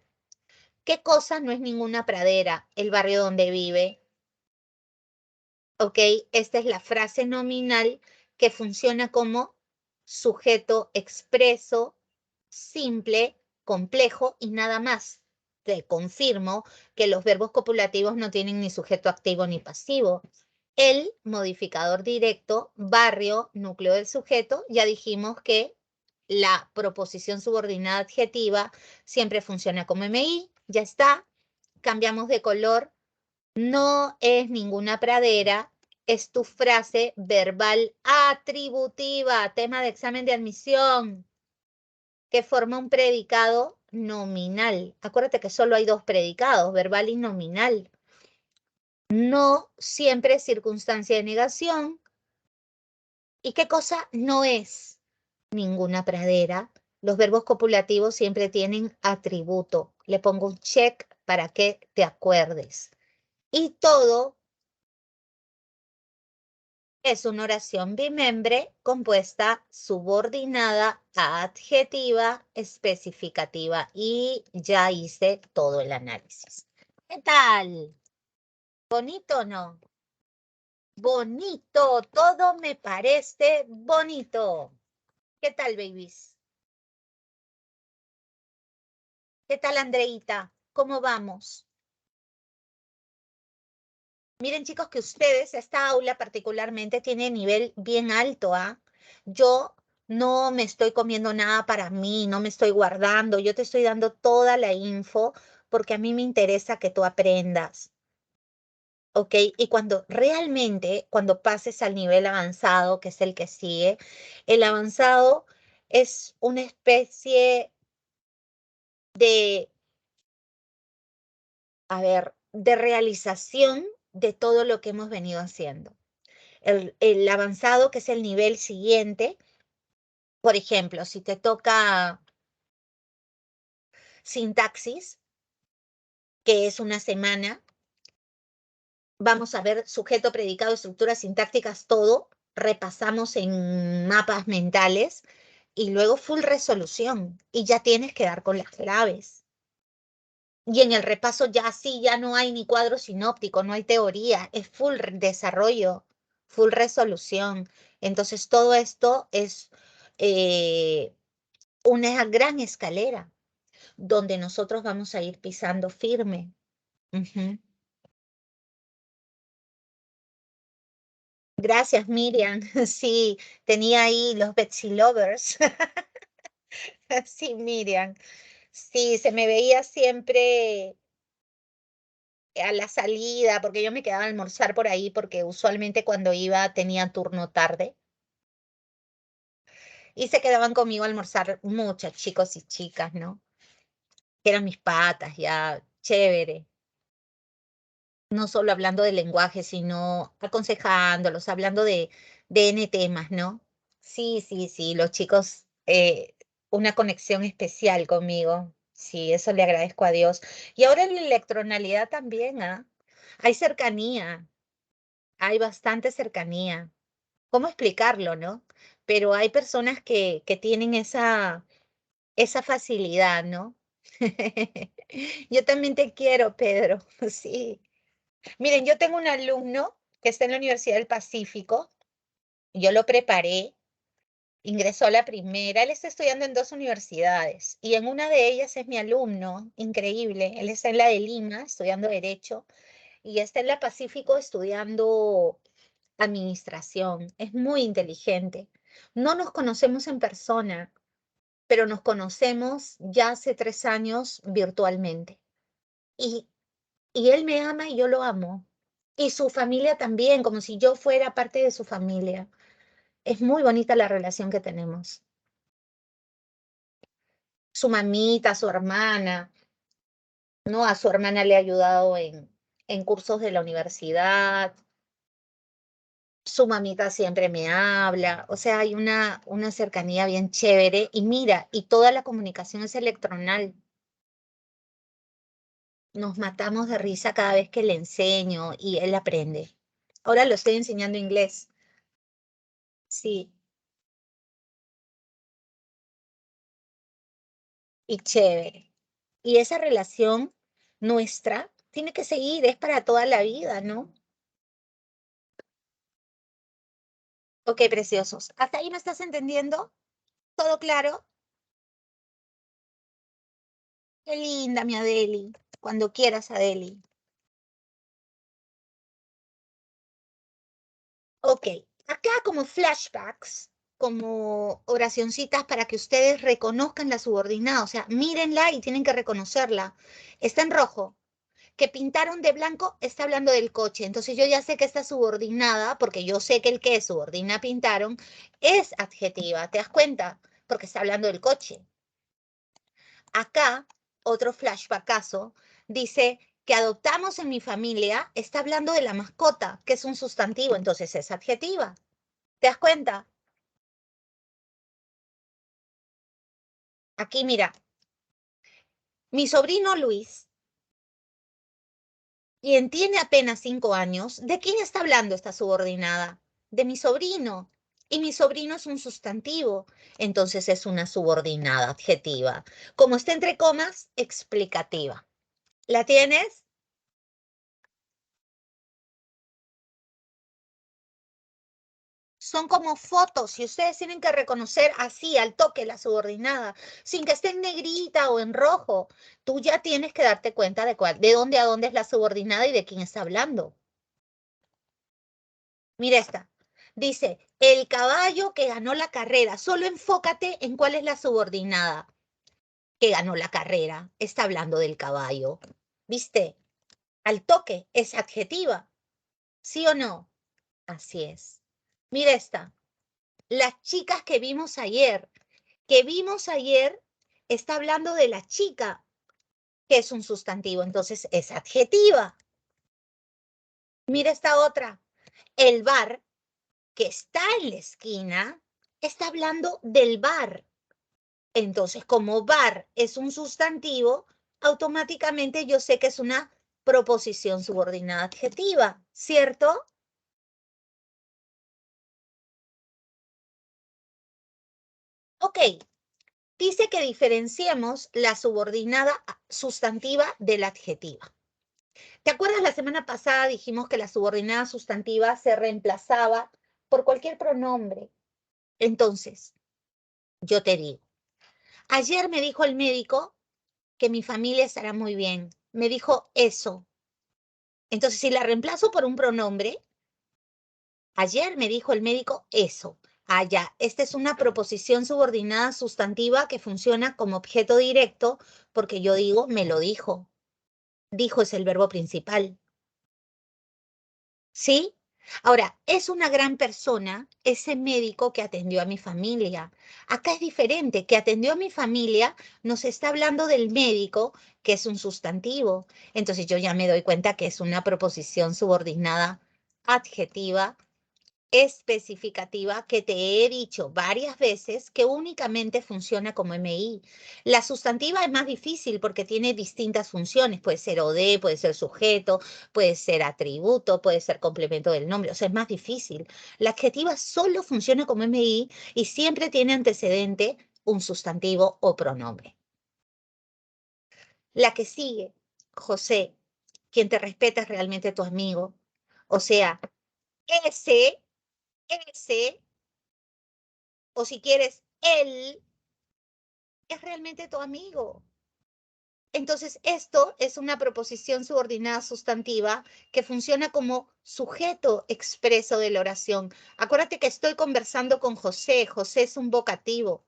¿Qué cosa no es ninguna pradera? El barrio donde vive. ¿Ok? Esta es la frase nominal que funciona como sujeto expreso, simple, complejo y nada más. Te confirmo que los verbos copulativos no tienen ni sujeto activo ni pasivo. El modificador directo, barrio, núcleo del sujeto, ya dijimos que la proposición subordinada adjetiva siempre funciona como MI, ya está. Cambiamos de color. No es ninguna pradera, es tu frase verbal atributiva, tema de examen de admisión, que forma un predicado nominal. Acuérdate que solo hay dos predicados, verbal y nominal. No siempre es circunstancia de negación. ¿Y qué cosa no es ninguna pradera? Los verbos copulativos siempre tienen atributo. Le pongo un check para que te acuerdes. Y todo es una oración bimembre compuesta subordinada adjetiva especificativa y ya hice todo el análisis. ¿Qué tal? ¿Bonito o no? Bonito, todo me parece bonito. ¿Qué tal, babies? ¿Qué tal, Andreita? ¿Cómo vamos? Miren, chicos, que ustedes, esta aula particularmente, tiene nivel bien alto, ¿ah? Yo no me estoy comiendo nada para mí, no me estoy guardando, yo te estoy dando toda la info porque a mí me interesa que tú aprendas, ¿ok? Y cuando realmente, cuando pases al nivel avanzado, que es el que sigue, el avanzado es una especie de, a ver, de realización de todo lo que hemos venido haciendo. El avanzado, que es el nivel siguiente. Por ejemplo, si te toca sintaxis, que es una semana, vamos a ver sujeto, predicado, estructuras sintácticas, todo, repasamos en mapas mentales y luego full resolución y ya tienes que dar con las claves. Y en el repaso ya sí, ya no hay ni cuadro sinóptico, no hay teoría, es full desarrollo, full resolución. Entonces todo esto es una gran escalera donde nosotros vamos a ir pisando firme. Ujú. Gracias, Miriam. Sí, tenía ahí los Betsy Lovers. Sí, Miriam. Sí, se me veía siempre a la salida, porque yo me quedaba a almorzar por ahí, porque usualmente cuando iba tenía turno tarde. Y se quedaban conmigo a almorzar muchos chicos y chicas, ¿no? Que eran mis patas, ya, chévere. No solo hablando de lenguaje, sino aconsejándolos, hablando de N temas, ¿no? Sí, sí, sí, los chicos, una conexión especial conmigo. Sí, eso le agradezco a Dios. Y ahora en la electronalidad también, ¿ah? Hay cercanía, hay bastante cercanía. ¿Cómo explicarlo, no? Pero hay personas que tienen esa facilidad, ¿no? Yo también te quiero, Pedro. Sí. Miren, yo tengo un alumno que está en la Universidad del Pacífico. Yo lo preparé, ingresó a la primera. Él está estudiando en dos universidades y en una de ellas es mi alumno, increíble. Él está en la de Lima estudiando Derecho y está en la Pacífico estudiando Administración. Es muy inteligente. No nos conocemos en persona, pero nos conocemos ya hace 3 años virtualmente. Y, y él me ama y yo lo amo. Y su familia también, como si yo fuera parte de su familia. Es muy bonita la relación que tenemos. Su mamita, su hermana, ¿no? A su hermana le ha ayudado en cursos de la universidad. Su mamita siempre me habla. O sea, hay una cercanía bien chévere. Y mira, y toda la comunicación es electronal. Nos matamos de risa cada vez que le enseño y él aprende. Ahora lo estoy enseñando inglés. Sí, y chévere. Y esa relación nuestra tiene que seguir, es para toda la vida, ¿no? Ok, preciosos. ¿Hasta ahí me estás entendiendo? ¿Todo claro? Qué linda, mi Adeli. Cuando quieras, Adeli. Ok, acá como flashbacks, como oracioncitas para que ustedes reconozcan la subordinada, o sea, mírenla y tienen que reconocerla. Está en rojo. Que pintaron de blanco está hablando del coche. Entonces yo ya sé que está subordinada, porque yo sé que el que subordina pintaron es adjetiva. ¿Te das cuenta? Porque está hablando del coche. Acá, otro flashbackazo, dice que adoptamos en mi familia, está hablando de la mascota, que es un sustantivo, entonces es adjetiva. ¿Te das cuenta? Aquí mira, mi sobrino Luis, quien tiene apenas 5 años, ¿de quién está hablando esta subordinada? De mi sobrino. Y mi sobrino es un sustantivo, entonces es una subordinada adjetiva. Como está entre comas, explicativa. ¿La tienes? Son como fotos y ustedes tienen que reconocer así al toque la subordinada, sin que esté en negrita o en rojo. Tú ya tienes que darte cuenta de dónde a dónde es la subordinada y de quién está hablando. Mira esta. Dice, el caballo que ganó la carrera. Solo enfócate en cuál es la subordinada que ganó la carrera. Está hablando del caballo. ¿Viste? Al toque es adjetiva. ¿Sí o no? Así es. Mira esta. Las chicas que vimos ayer, está hablando de la chica, que es un sustantivo, entonces es adjetiva. Mira esta otra. El bar que está en la esquina está hablando del bar. Entonces, como bar es un sustantivo, automáticamente yo sé que es una proposición subordinada adjetiva, ¿cierto? Ok, dice que diferenciemos la subordinada sustantiva de la adjetiva. ¿Te acuerdas la semana pasada dijimos que la subordinada sustantiva se reemplazaba por cualquier pronombre? Entonces, yo te digo, ayer me dijo el médico que mi familia estará muy bien. Me dijo eso. Entonces, si la reemplazo por un pronombre, ayer me dijo el médico eso. Ah, ya, esta es una proposición subordinada sustantiva que funciona como objeto directo porque yo digo, me lo dijo. Dijo es el verbo principal. ¿Sí? Ahora, es una gran persona ese médico que atendió a mi familia. Acá es diferente, que atendió a mi familia nos está hablando del médico, que es un sustantivo. Entonces yo ya me doy cuenta que es una proposición subordinada adjetiva especificativa que te he dicho varias veces que únicamente funciona como MI. La sustantiva es más difícil porque tiene distintas funciones. Puede ser OD, puede ser sujeto, puede ser atributo, puede ser complemento del nombre. O sea, es más difícil. La adjetiva solo funciona como MI y siempre tiene antecedente un sustantivo o pronombre. La que sigue, José, quien te respeta es realmente tu amigo. O sea, ese o si quieres, él es realmente tu amigo. Entonces, esto es una proposición subordinada sustantiva que funciona como sujeto expreso de la oración. Acuérdate que estoy conversando con José. José es un vocativo.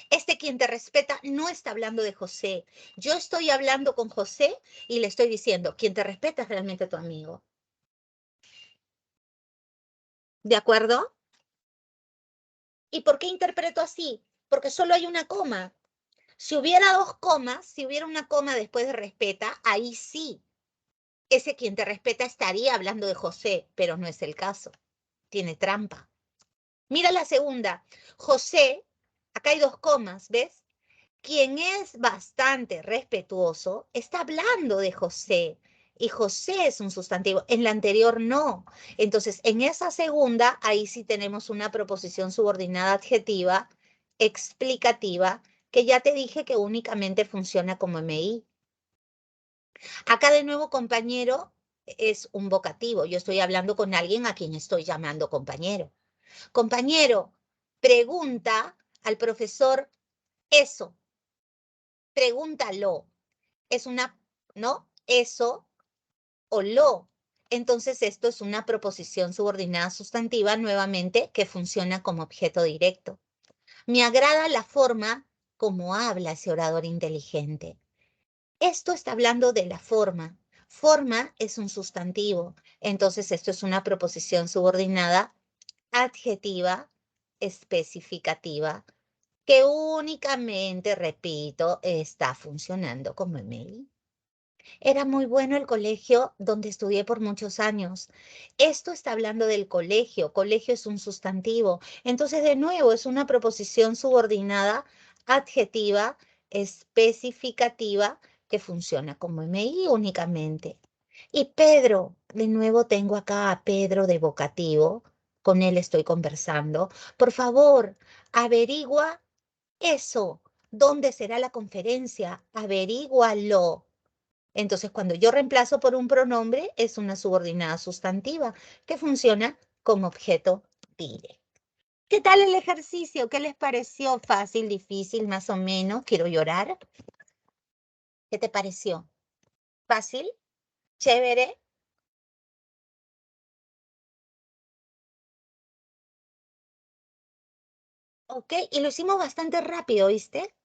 Este quien te respeta no está hablando de José. Yo estoy hablando con José y le estoy diciendo, quien te respeta es realmente tu amigo. ¿De acuerdo? ¿Y por qué interpreto así? Porque solo hay una coma. Si hubiera dos comas, si hubiera una coma después de respeta, ahí sí, ese quien te respeta estaría hablando de José, pero no es el caso. Tiene trampa. Mira la segunda. José, acá hay dos comas, ¿ves? Quien es bastante respetuoso está hablando de José. Y José es un sustantivo. En la anterior no. Entonces, en esa segunda, ahí sí tenemos una proposición subordinada adjetiva explicativa que ya te dije que únicamente funciona como MI. Acá de nuevo, compañero, es un vocativo. Yo estoy hablando con alguien a quien estoy llamando compañero. Compañero, pregunta al profesor eso. Pregúntalo. Es una, ¿no? Eso o lo. Entonces, esto es una proposición subordinada sustantiva nuevamente que funciona como objeto directo. Me agrada la forma como habla ese orador inteligente. Esto está hablando de la forma. Forma es un sustantivo. Entonces, esto es una proposición subordinada adjetiva especificativa que únicamente, repito, está funcionando como email. Era muy bueno el colegio donde estudié por muchos años. Esto está hablando del colegio. Colegio es un sustantivo. Entonces, de nuevo, es una proposición subordinada adjetiva especificativa que funciona como MI únicamente. Y Pedro, de nuevo tengo acá a Pedro de vocativo. Con él estoy conversando. Por favor, averigua eso. ¿Dónde será la conferencia? Averígualo. Entonces, cuando yo reemplazo por un pronombre, es una subordinada sustantiva que funciona como objeto directo. ¿Qué tal el ejercicio? ¿Qué les pareció? ¿Fácil, difícil, más o menos? ¿Quiero llorar? ¿Qué te pareció? ¿Fácil? ¿Chévere? ¿Ok? Y lo hicimos bastante rápido, ¿viste?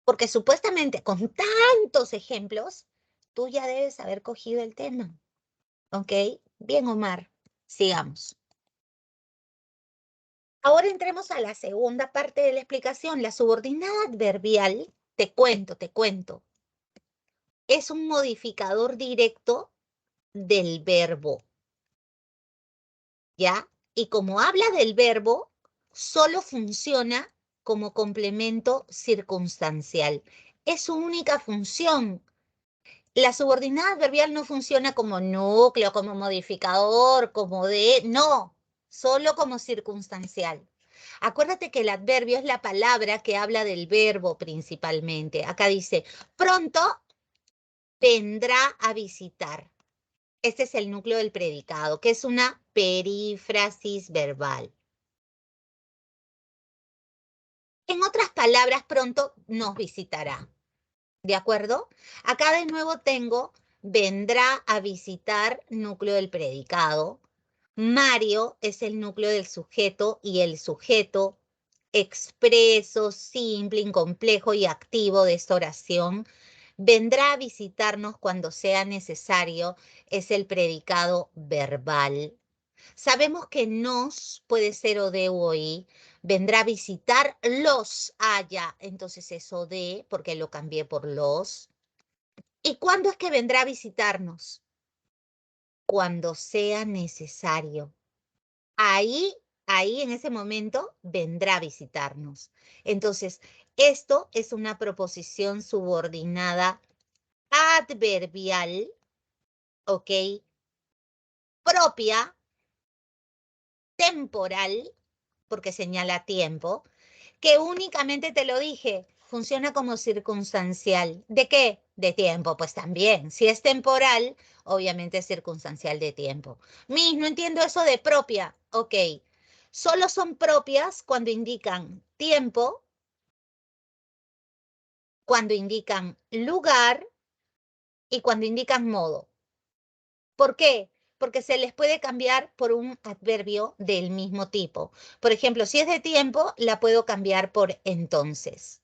Porque supuestamente con tantos ejemplos, tú ya debes haber cogido el tema. ¿Ok? Bien, Omar. Sigamos. Ahora entremos a la segunda parte de la explicación. La subordinada adverbial, te cuento, es un modificador directo del verbo, ¿ya? Y como habla del verbo, solo funciona como complemento circunstancial. Es su única función. La subordinada adverbial no funciona como núcleo, como modificador, como no, solo como circunstancial. Acuérdate que el adverbio es la palabra que habla del verbo principalmente. Acá dice, pronto vendrá a visitar. Este es el núcleo del predicado, que es una perífrasis verbal. En otras palabras, pronto nos visitará. ¿De acuerdo? Acá de nuevo tengo, vendrá a visitar, núcleo del predicado. Mario es el núcleo del sujeto y el sujeto expreso, simple, incomplejo y activo de esta oración vendrá a visitarnos cuando sea necesario es el predicado verbal. Sabemos que nos puede ser o de o i. Vendrá a visitar los allá. Entonces es o de porque lo cambié por los. ¿Y cuándo es que vendrá a visitarnos? Cuando sea necesario. Ahí en ese momento vendrá a visitarnos. Entonces, esto es una proposición subordinada adverbial, ¿ok? Propia, temporal, porque señala tiempo, que únicamente te lo dije, funciona como circunstancial. ¿De qué? De tiempo, pues también. Si es temporal, obviamente es circunstancial de tiempo. Miss, no entiendo eso de propia. Ok. Solo son propias cuando indican tiempo, cuando indican lugar y cuando indican modo. ¿Por qué? Porque se les puede cambiar por un adverbio del mismo tipo. Por ejemplo, si es de tiempo, la puedo cambiar por entonces.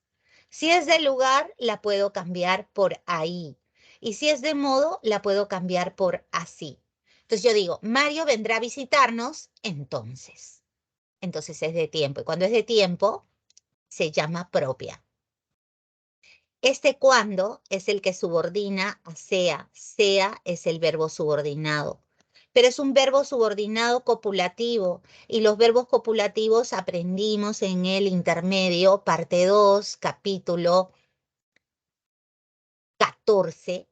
Si es de lugar, la puedo cambiar por ahí. Y si es de modo, la puedo cambiar por así. Entonces yo digo, Mario vendrá a visitarnos entonces. Entonces es de tiempo. Y cuando es de tiempo, se llama propia. Este cuando es el que subordina a sea. Sea es el verbo subordinado. Pero es un verbo subordinado copulativo. Y los verbos copulativos aprendimos en el intermedio, parte 2, capítulo 14,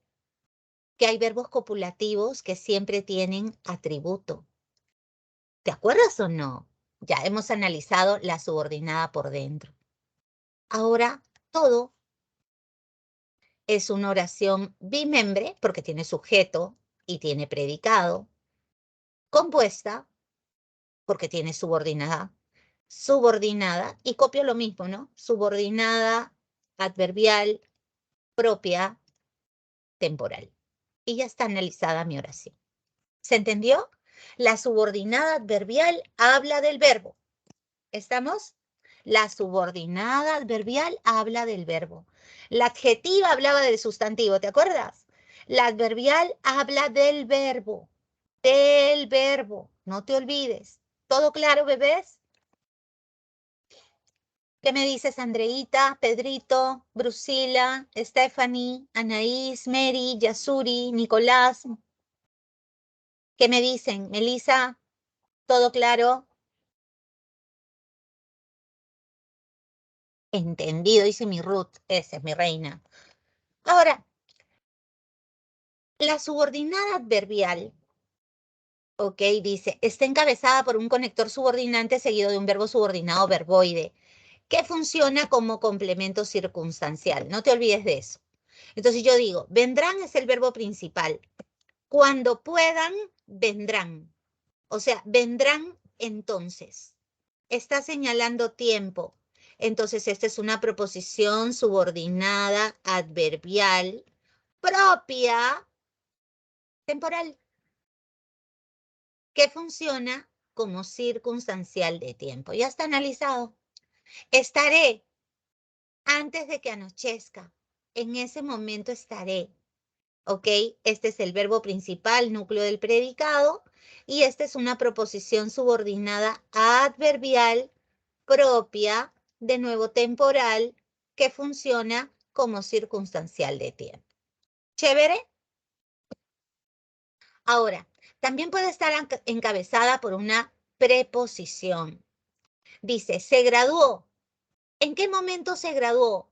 que hay verbos copulativos que siempre tienen atributo. ¿Te acuerdas o no? Ya hemos analizado la subordinada por dentro. Ahora, todo es una oración bimembre, porque tiene sujeto y tiene predicado, compuesta, porque tiene subordinada, y copio lo mismo, ¿no? Subordinada, adverbial, propia, temporal. Y ya está analizada mi oración. ¿Se entendió? La subordinada adverbial habla del verbo. ¿Estamos? La subordinada adverbial habla del verbo. La adjetiva hablaba del sustantivo, ¿te acuerdas? La adverbial habla del verbo. Del verbo. No te olvides. ¿Todo claro, bebés? ¿Qué me dices, Andreita, Pedrito, Brusila, Stephanie, Anaís, Mary, Yasuri, Nicolás? ¿Qué me dicen? Melissa, ¿todo claro? Entendido, dice mi Ruth. Esa es mi reina. Ahora, la subordinada adverbial, ok, dice, está encabezada por un conector subordinante seguido de un verbo subordinado verboide, que funciona como complemento circunstancial. No te olvides de eso. Entonces yo digo, vendrán es el verbo principal. Cuando puedan, vendrán. O sea, vendrán entonces. Está señalando tiempo. Entonces, esta es una proposición subordinada adverbial propia temporal que funciona como circunstancial de tiempo. Ya está analizado. Estaré antes de que anochezca. En ese momento estaré. ¿Ok? Este es el verbo principal, núcleo del predicado, y esta es una proposición subordinada adverbial propia, de nuevo temporal, que funciona como circunstancial de tiempo. ¿Chévere? Ahora, también puede estar encabezada por una preposición. Dice, se graduó. ¿En qué momento se graduó?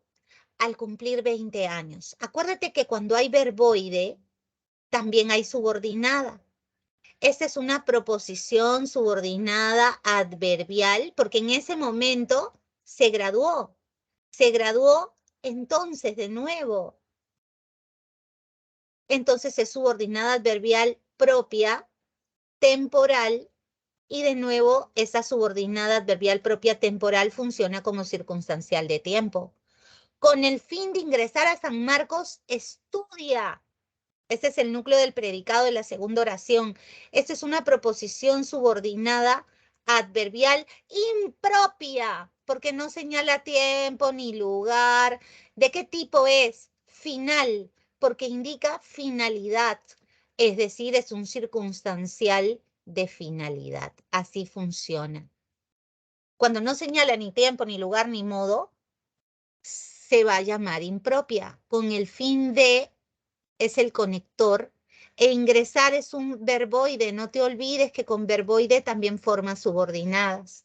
Al cumplir 20 años. Acuérdate que cuando hay verboide, también hay subordinada. Esta es una proposición subordinada adverbial porque en ese momento se graduó. Se graduó entonces de nuevo. Entonces es subordinada adverbial propia, temporal, y de nuevo esa subordinada adverbial propia temporal funciona como circunstancial de tiempo. Con el fin de ingresar a San Marcos, estudia. Este es el núcleo del predicado de la segunda oración. Esta es una proposición subordinada adverbial impropia, porque no señala tiempo ni lugar. ¿De qué tipo es? final, porque indica finalidad, es decir, es un circunstancial de finalidad. Así funciona. Cuando no señala ni tiempo, ni lugar, ni modo, se va a llamar impropia. Con el fin de es el conector e ingresar es un verboide. No te olvides que con verboide también forma subordinadas.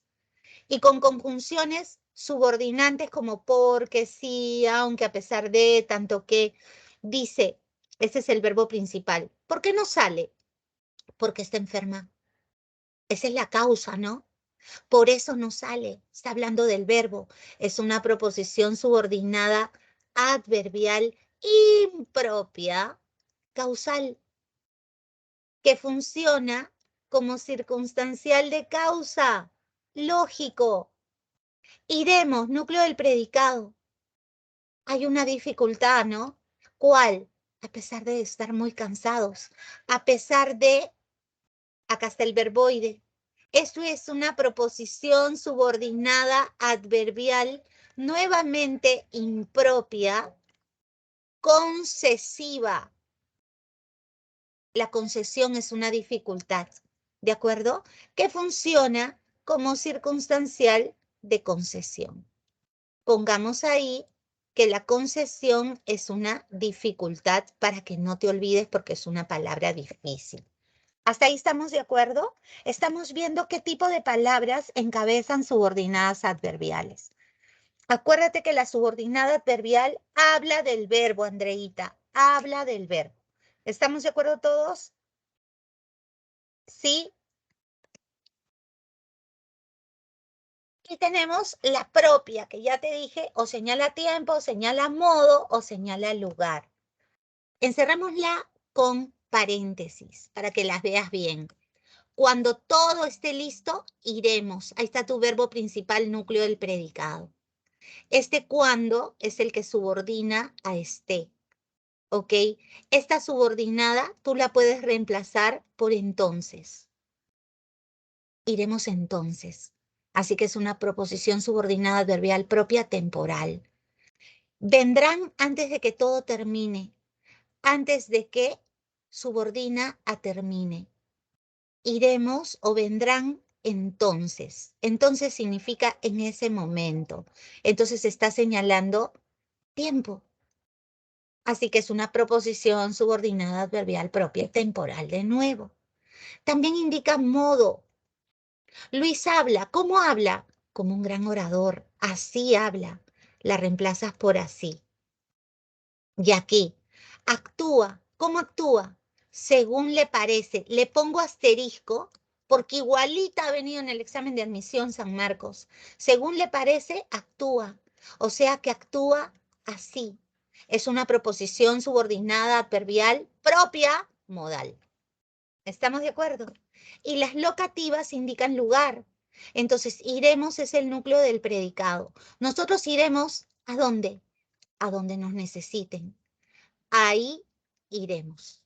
Y con conjunciones subordinantes como porque, sí, aunque, a pesar de, tanto que, dice, ese es el verbo principal. ¿Por qué no sale? Porque está enferma. Esa es la causa, ¿no? Por eso no sale. Está hablando del verbo. Es una proposición subordinada adverbial impropia causal que funciona como circunstancial de causa. Lógico. Iremos, núcleo del predicado. Hay una dificultad, ¿no? ¿Cuál? A pesar de estar muy cansados, a pesar de, acá está el verboide. Esto es una proposición subordinada adverbial nuevamente impropia, concesiva. La concesión es una dificultad, ¿de acuerdo? Que funciona como circunstancial de concesión. Pongamos ahí que la concesión es una dificultad para que no te olvides porque es una palabra difícil. ¿Hasta ahí estamos de acuerdo? Estamos viendo qué tipo de palabras encabezan subordinadas adverbiales. Acuérdate que la subordinada adverbial habla del verbo, Andreita, habla del verbo. ¿Estamos de acuerdo todos? Sí. Y tenemos la propia, que ya te dije, o señala tiempo, o señala modo, o señala lugar. Encerrámosla con paréntesis para que las veas bien. Cuando todo esté listo, iremos. Ahí está tu verbo principal, núcleo del predicado. Este cuando es el que subordina a esté. ¿Ok? Esta subordinada tú la puedes reemplazar por entonces. Iremos entonces. Así que es una proposición subordinada adverbial propia temporal. Vendrán antes de que todo termine. Antes de que subordina a termine. Iremos o vendrán entonces. Entonces significa en ese momento. Entonces está señalando tiempo. Así que es una proposición subordinada adverbial propia temporal de nuevo. También indica modo. Luis habla. ¿Cómo habla? Como un gran orador. Así habla. La reemplazas por así. Y aquí, actúa. ¿Cómo actúa? Según le parece. Le pongo asterisco porque igualita ha venido en el examen de admisión San Marcos. Según le parece, actúa. O sea que actúa así. Es una proposición subordinada adverbial propia modal. ¿Estamos de acuerdo? Y las locativas indican lugar. Entonces, iremos es el núcleo del predicado. Nosotros iremos ¿a dónde? A donde nos necesiten. Ahí iremos.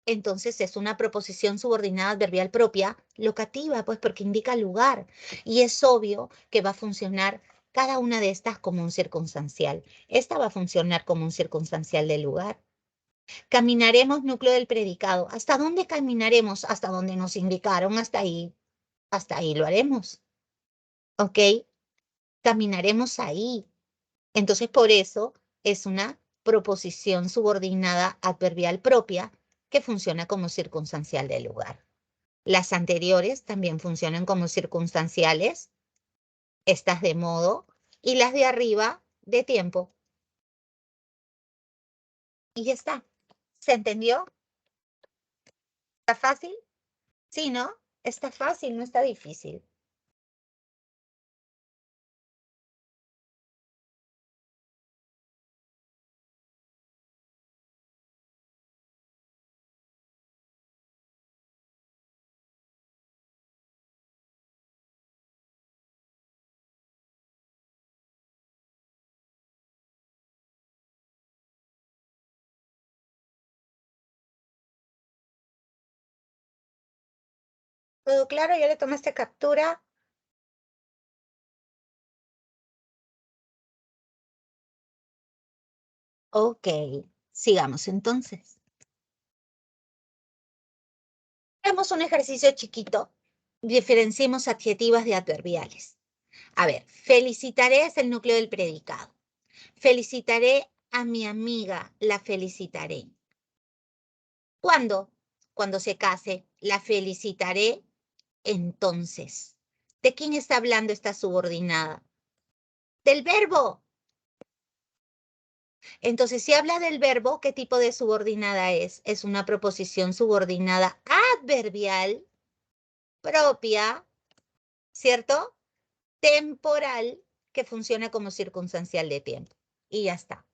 Entonces es una proposición subordinada adverbial propia locativa, pues porque indica lugar. Y es obvio que va a funcionar cada una de estas como un circunstancial. Esta va a funcionar como un circunstancial de lugar. Caminaremos, núcleo del predicado. ¿Hasta dónde caminaremos? Hasta donde nos indicaron, hasta ahí lo haremos. ¿Ok? Caminaremos ahí. Entonces, por eso es una proposición subordinada adverbial propia que funciona como circunstancial del lugar. Las anteriores también funcionan como circunstanciales, estas de modo, y las de arriba de tiempo. Y ya está. ¿Se entendió? ¿Está fácil? Sí, ¿no? Está fácil, no está difícil. ¿Todo claro? ¿Ya le tomaste captura? Ok, sigamos entonces. Hagamos un ejercicio chiquito. Diferenciemos adjetivas de adverbiales. A ver, felicitaré es el núcleo del predicado. Felicitaré a mi amiga, la felicitaré. ¿Cuándo? Cuando se case, la felicitaré entonces. ¿De quién está hablando esta subordinada? Del verbo. Entonces, si habla del verbo, ¿qué tipo de subordinada es? Es una proposición subordinada adverbial propia, ¿cierto? Temporal, que funciona como circunstancial de tiempo. Y ya está.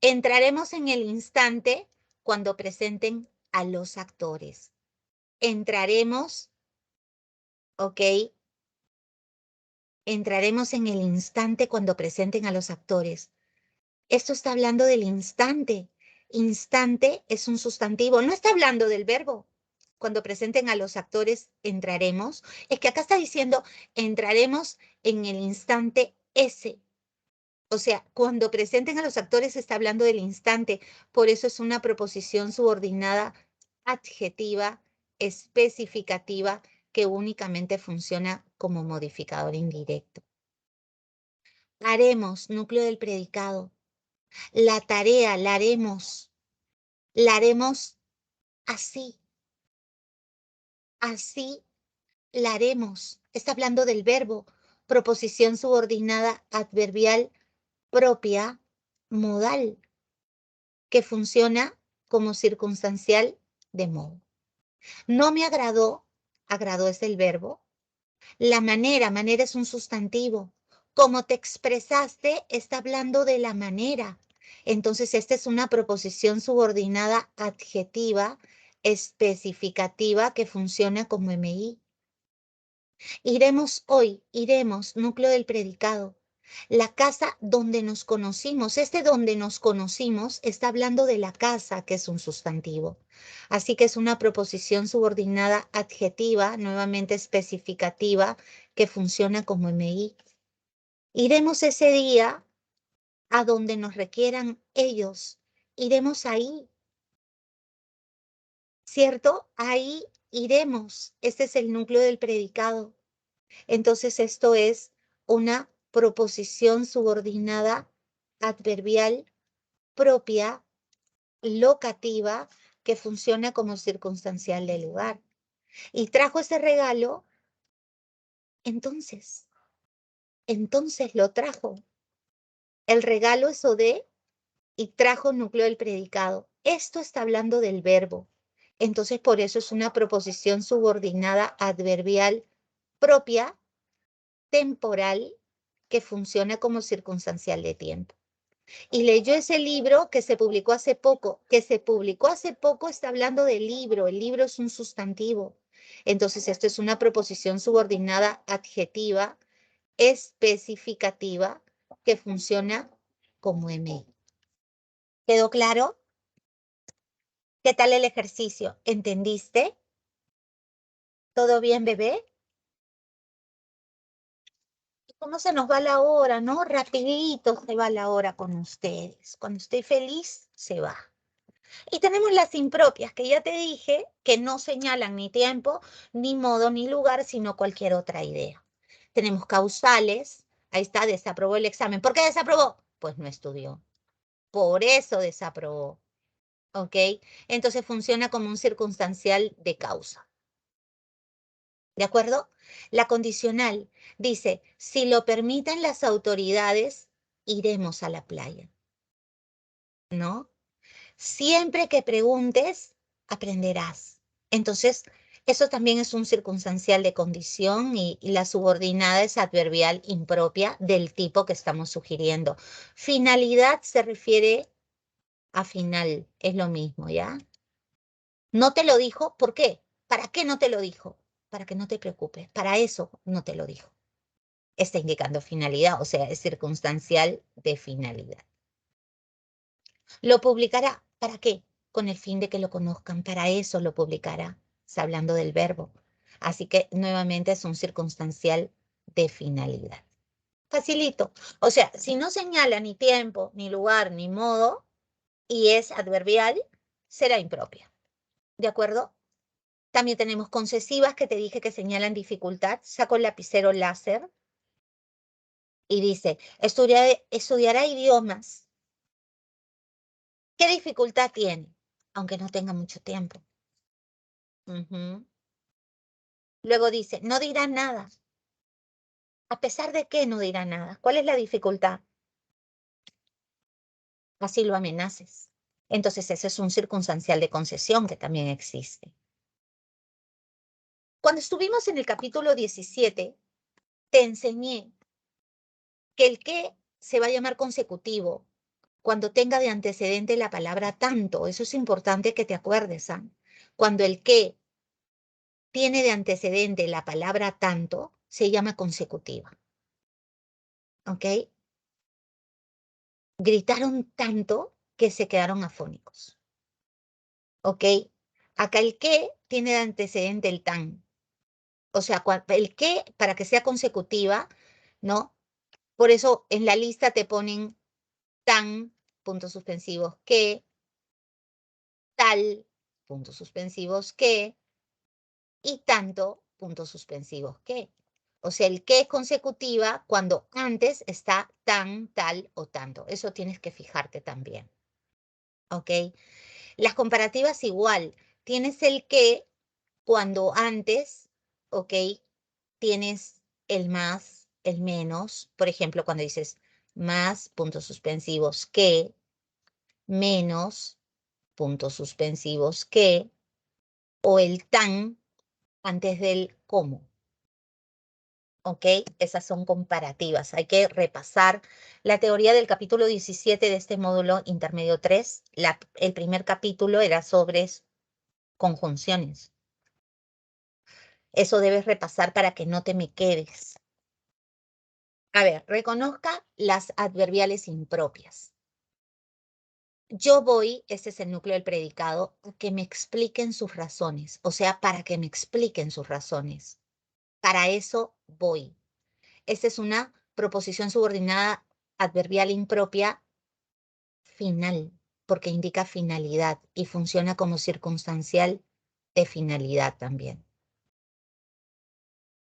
Entraremos en el instante cuando presenten a los actores. Entraremos, ¿ok? Entraremos en el instante cuando presenten a los actores. Esto está hablando del instante. Instante es un sustantivo, no está hablando del verbo. Cuando presenten a los actores, entraremos. Es que acá está diciendo, entraremos en el instante ese. O sea, cuando presenten a los actores está hablando del instante. Por eso es una proposición subordinada adjetiva, especificativa, que únicamente funciona como modificador indirecto. Haremos, núcleo del predicado. La tarea la haremos así, así la haremos. Está hablando del verbo, proposición subordinada adverbial propia, modal, que funciona como circunstancial de modo. No me agradó, agradó es el verbo. La manera, manera es un sustantivo. Como te expresaste, está hablando de la manera. Entonces, esta es una proposición subordinada adjetiva especificativa que funciona como MI. Iremos hoy, iremos, núcleo del predicado. La casa donde nos conocimos, este donde nos conocimos está hablando de la casa, que es un sustantivo. Así que es una proposición subordinada adjetiva, nuevamente especificativa, que funciona como MI. Iremos ese día a donde nos requieran ellos. Iremos ahí, ¿cierto? Ahí iremos. Este es el núcleo del predicado. Entonces esto es una proposición subordinada adverbial propia, locativa, que funciona como circunstancial del lugar. Y trajo ese regalo, entonces lo trajo. El regalo es OD y trajo núcleo del predicado. Esto está hablando del verbo. Entonces por eso es una proposición subordinada adverbial propia, temporal, que funciona como circunstancial de tiempo. Y leyó ese libro que se publicó hace poco. Que se publicó hace poco está hablando del libro. El libro es un sustantivo. Entonces, esto es una proposición subordinada adjetiva especificativa que funciona como MI. ¿Quedó claro? ¿Qué tal el ejercicio? ¿Entendiste? ¿Todo bien, bebé? ¿Cómo se nos va la hora, no? Rapidito se va la hora con ustedes. Cuando estoy feliz, se va. Y tenemos las impropias, que ya te dije que no señalan ni tiempo, ni modo, ni lugar, sino cualquier otra idea. Tenemos causales. Ahí está, desaprobó el examen. ¿Por qué desaprobó? Pues no estudió. Por eso desaprobó. ¿Ok? Entonces funciona como un circunstancial de causa. ¿De acuerdo? La condicional dice, si lo permiten las autoridades, iremos a la playa. ¿No? Siempre que preguntes, aprenderás. Entonces, eso también es un circunstancial de condición y la subordinada es adverbial impropia del tipo que estamos sugiriendo. Finalidad se refiere a final, es lo mismo, ¿ya? No te lo dijo, ¿por qué? ¿Para qué no te lo dijo? Para que no te preocupes, para eso no te lo dijo. Está indicando finalidad, o sea, es circunstancial de finalidad. Lo publicará, ¿para qué? Con el fin de que lo conozcan, para eso lo publicará. Está hablando del verbo. Así que nuevamente es un circunstancial de finalidad. Facilito. O sea, si no señala ni tiempo, ni lugar, ni modo, y es adverbial, será impropia. ¿De acuerdo? También tenemos concesivas que te dije que señalan dificultad. Saco el lapicero láser y dice, estudiará idiomas. ¿Qué dificultad tiene? Aunque no tenga mucho tiempo. Luego dice, no dirá nada. ¿A pesar de qué no dirá nada? ¿Cuál es la dificultad? Así lo amenaces. Entonces ese es un circunstancial de concesión que también existe. Cuando estuvimos en el capítulo 17, te enseñé que el que se va a llamar consecutivo cuando tenga de antecedente la palabra tanto. Eso es importante que te acuerdes, ¿ah? Cuando el que tiene de antecedente la palabra tanto, se llama consecutiva. ¿Ok? Gritaron tanto que se quedaron afónicos. ¿Ok? Acá el que tiene de antecedente el tan. O sea, el que, para que sea consecutiva, ¿no? Por eso en la lista te ponen tan, puntos suspensivos, que, tal, puntos suspensivos, que, y tanto, puntos suspensivos, que. O sea, el que es consecutiva cuando antes está tan, tal o tanto. Eso tienes que fijarte también. ¿Ok? Las comparativas igual. Tienes el que cuando antes, ¿ok? Tienes el más, el menos. Por ejemplo, cuando dices más, puntos suspensivos, que, menos, puntos suspensivos, que, o el tan antes del como. ¿Ok? Esas son comparativas. Hay que repasar la teoría del capítulo 17 de este módulo intermedio 3. El primer capítulo era sobre conjunciones. Eso debes repasar para que no te me quedes. A ver, reconozca las adverbiales impropias. Yo voy, ese es el núcleo del predicado, a que me expliquen sus razones. O sea, para que me expliquen sus razones. Para eso voy. Esta es una proposición subordinada adverbial impropia final, porque indica finalidad y funciona como circunstancial de finalidad también.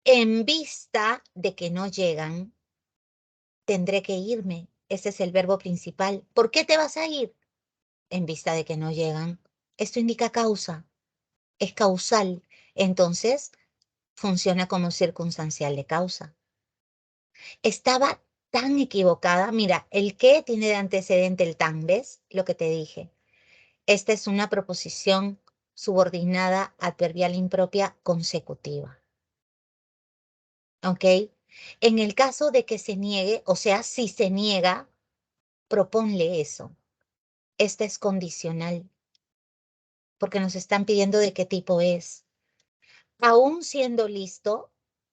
En vista de que no llegan, tendré que irme. Ese es el verbo principal. ¿Por qué te vas a ir? En vista de que no llegan. Esto indica causa, es causal. Entonces, funciona como circunstancial de causa. Estaba tan equivocada. Mira, el que tiene de antecedente el tan, ¿ves? Lo que te dije. Esta es una proposición subordinada adverbial impropia consecutiva. ¿Ok? En el caso de que se niegue, o sea, si se niega, proponle eso. Esta es condicional, porque nos están pidiendo de qué tipo es. Aún siendo listo,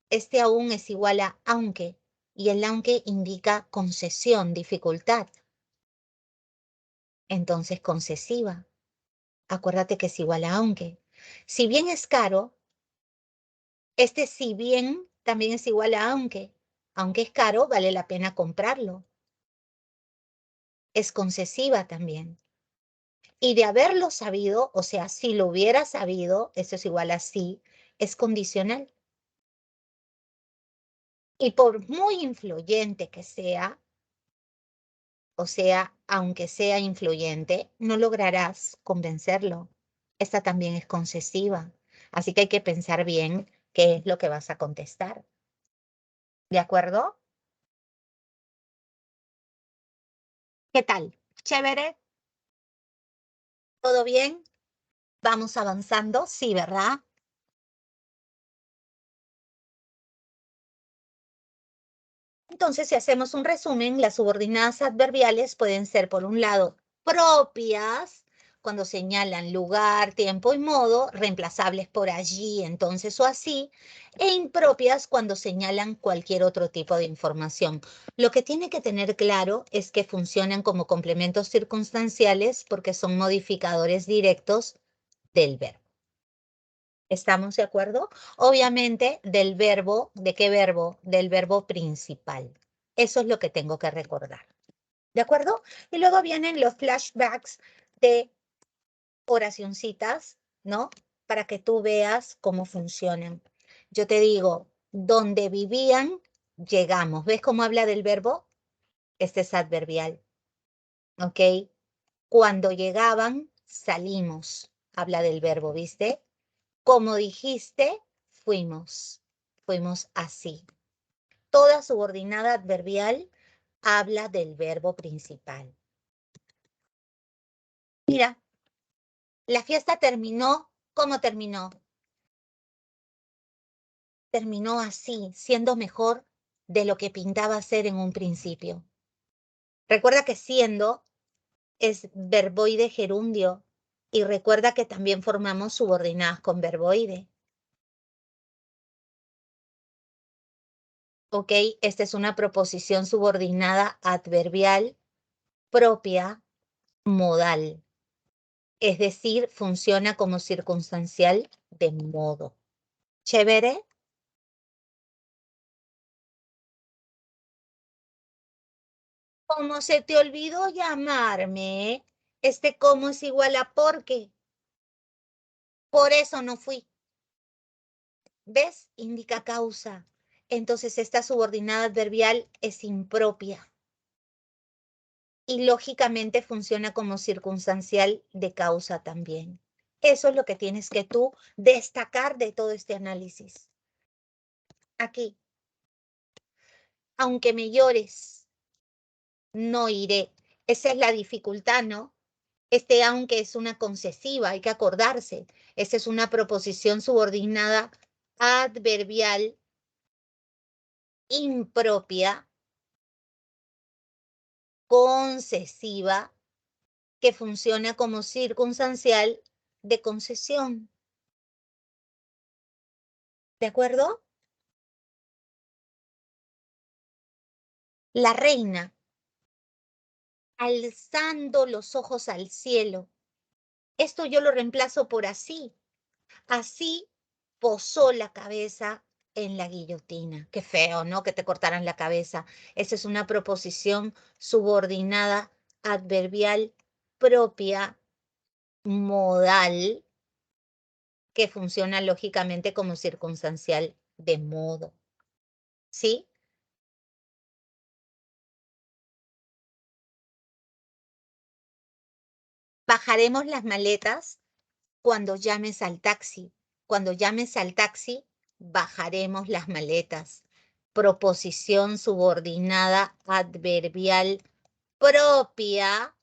este aún es igual a aunque, y el aunque indica concesión, dificultad. Entonces, concesiva. Acuérdate que es igual a aunque. Si bien es caro, este si bien también es igual a aunque. Aunque es caro, vale la pena comprarlo. Es concesiva también. Y de haberlo sabido, o sea, si lo hubiera sabido, eso es igual a sí, es condicional. Y por muy influyente que sea, o sea, aunque sea influyente, no lograrás convencerlo. Esta también es concesiva. Así que hay que pensar bien qué es lo que vas a contestar. ¿De acuerdo? ¿Qué tal? ¿Chévere? ¿Todo bien? ¿Vamos avanzando? Sí, ¿verdad? Entonces, si hacemos un resumen, las subordinadas adverbiales pueden ser, por un lado, propias, cuando señalan lugar, tiempo y modo, reemplazables por allí, entonces o así, e impropias cuando señalan cualquier otro tipo de información. Lo que tiene que tener claro es que funcionan como complementos circunstanciales porque son modificadores directos del verbo. ¿Estamos de acuerdo? Obviamente del verbo, ¿de qué verbo? Del verbo principal. Eso es lo que tengo que recordar. ¿De acuerdo? Y luego vienen los flashbacks de oracioncitas, ¿no? Para que tú veas cómo funcionan. Yo te digo, donde vivían, llegamos. ¿Ves cómo habla del verbo? Este es adverbial, ¿ok? Cuando llegaban, salimos. Habla del verbo, ¿viste? Como dijiste, fuimos. Fuimos así. Toda subordinada adverbial habla del verbo principal. Mira, la fiesta terminó. ¿Cómo terminó? Terminó así, siendo mejor de lo que pintaba ser en un principio. Recuerda que siendo es verboide gerundio y recuerda que también formamos subordinadas con verboide. ¿Ok? Esta es una proposición subordinada adverbial propia modal. Es decir, funciona como circunstancial de modo. ¿Chévere? ¿Cómo se te olvidó llamarme? Este cómo es igual a por qué. Por eso no fui. ¿Ves? Indica causa. Entonces esta subordinada adverbial es impropia. Y lógicamente funciona como circunstancial de causa también. Eso es lo que tienes que tú destacar de todo este análisis. Aquí. Aunque me llores, no iré. Esa es la dificultad, ¿no? Este aunque es una concesiva, hay que acordarse. Esta es una proposición subordinada adverbial impropia, concesiva, que funciona como circunstancial de concesión. ¿De acuerdo? La reina, alzando los ojos al cielo. Esto yo lo reemplazo por así. Así posó la cabeza en la guillotina. Qué feo, ¿no? Que te cortaran la cabeza. Esa es una proposición subordinada, adverbial, propia, modal, que funciona lógicamente como circunstancial de modo. ¿Sí? Bajaremos las maletas cuando llames al taxi. Cuando llames al taxi, bajaremos las maletas. Proposición subordinada adverbial propia,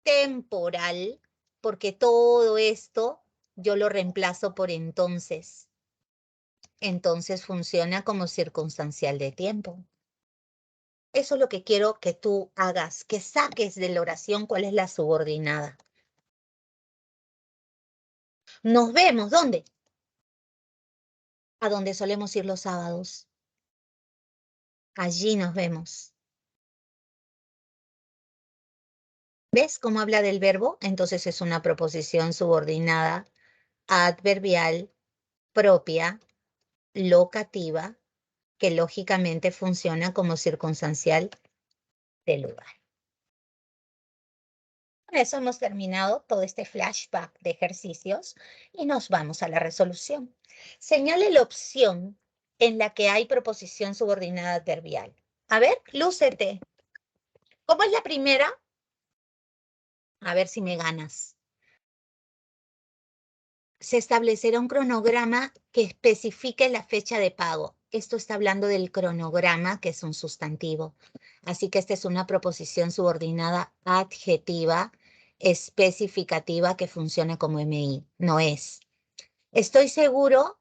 temporal, porque todo esto yo lo reemplazo por entonces. Entonces funciona como circunstancial de tiempo. Eso es lo que quiero que tú hagas, que saques de la oración cuál es la subordinada. Nos vemos, ¿dónde? A donde solemos ir los sábados. Allí nos vemos. ¿Ves cómo habla del verbo? Entonces es una proposición subordinada, adverbial, propia, locativa, que lógicamente funciona como circunstancial de lugar. Con eso hemos terminado todo este flashback de ejercicios y nos vamos a la resolución. Señale la opción en la que hay proposición subordinada adverbial. A ver, lúcete. ¿Cómo es la primera? A ver si me ganas. Se establecerá un cronograma que especifique la fecha de pago. Esto está hablando del cronograma, que es un sustantivo. Así que esta es una proposición subordinada adjetiva especificativa que funcione como MI. No es. Estoy seguro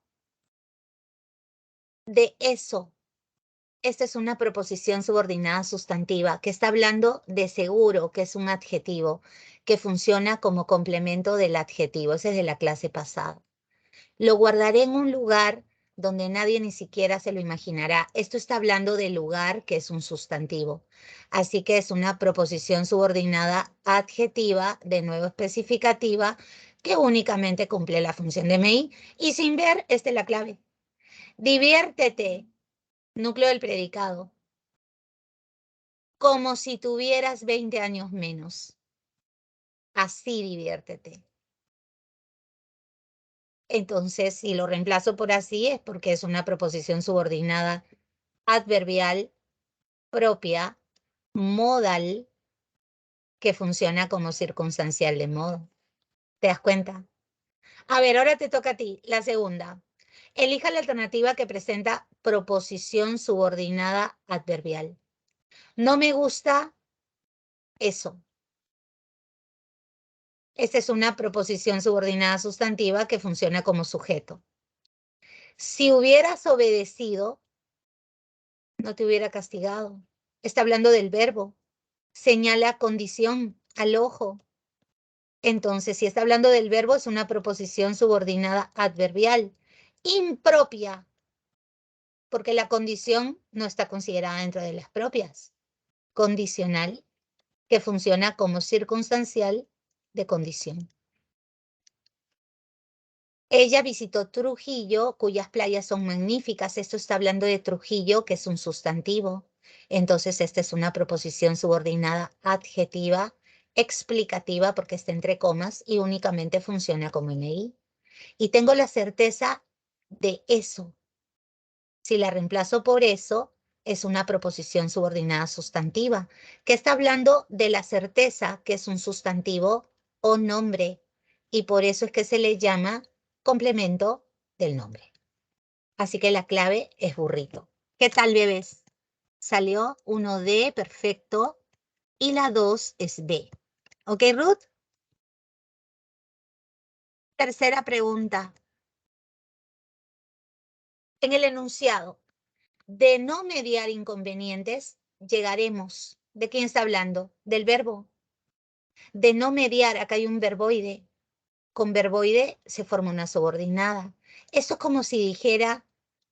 de eso. Esta es una proposición subordinada sustantiva que está hablando de seguro, que es un adjetivo, que funciona como complemento del adjetivo. Ese es de la clase pasada. Lo guardaré en un lugar donde nadie ni siquiera se lo imaginará. Esto está hablando del lugar, que es un sustantivo. Así que es una proposición subordinada adjetiva, de nuevo especificativa, que únicamente cumple la función de MI. Y sin ver, esta es la clave. Diviértete, núcleo del predicado. como si tuvieras 20 años menos. Así diviértete. Entonces, si lo reemplazo por así es porque es una proposición subordinada adverbial propia, modal, que funciona como circunstancial de modo. ¿Te das cuenta? A ver, ahora te toca a ti, la segunda. Elija la alternativa que presenta proposición subordinada adverbial. No me gusta eso. Esta es una proposición subordinada sustantiva que funciona como sujeto. Si hubieras obedecido, no te hubiera castigado. Está hablando del verbo. Señala condición al ojo. Entonces, si está hablando del verbo, es una proposición subordinada adverbial, impropia, porque la condición no está considerada dentro de las propias. Condicional, que funciona como circunstancial de condición. Ella visitó Trujillo, cuyas playas son magníficas. Esto está hablando de Trujillo, que es un sustantivo. Entonces, esta es una proposición subordinada adjetiva, explicativa, porque está entre comas, y únicamente funciona como MI. Y tengo la certeza de eso. Si la reemplazo por eso, es una proposición subordinada sustantiva, que está hablando de la certeza, que es un sustantivo o nombre, y por eso es que se le llama complemento del nombre. Así que la clave es burrito. ¿Qué tal, bebés? Salió 1D, perfecto, y la 2 es B. ¿Ok, Ruth? Tercera pregunta. En el enunciado, de no mediar inconvenientes, llegaremos. ¿De quién está hablando? Del verbo. De no mediar, acá hay un verboide. Con verboide se forma una subordinada. Esto es como si dijera,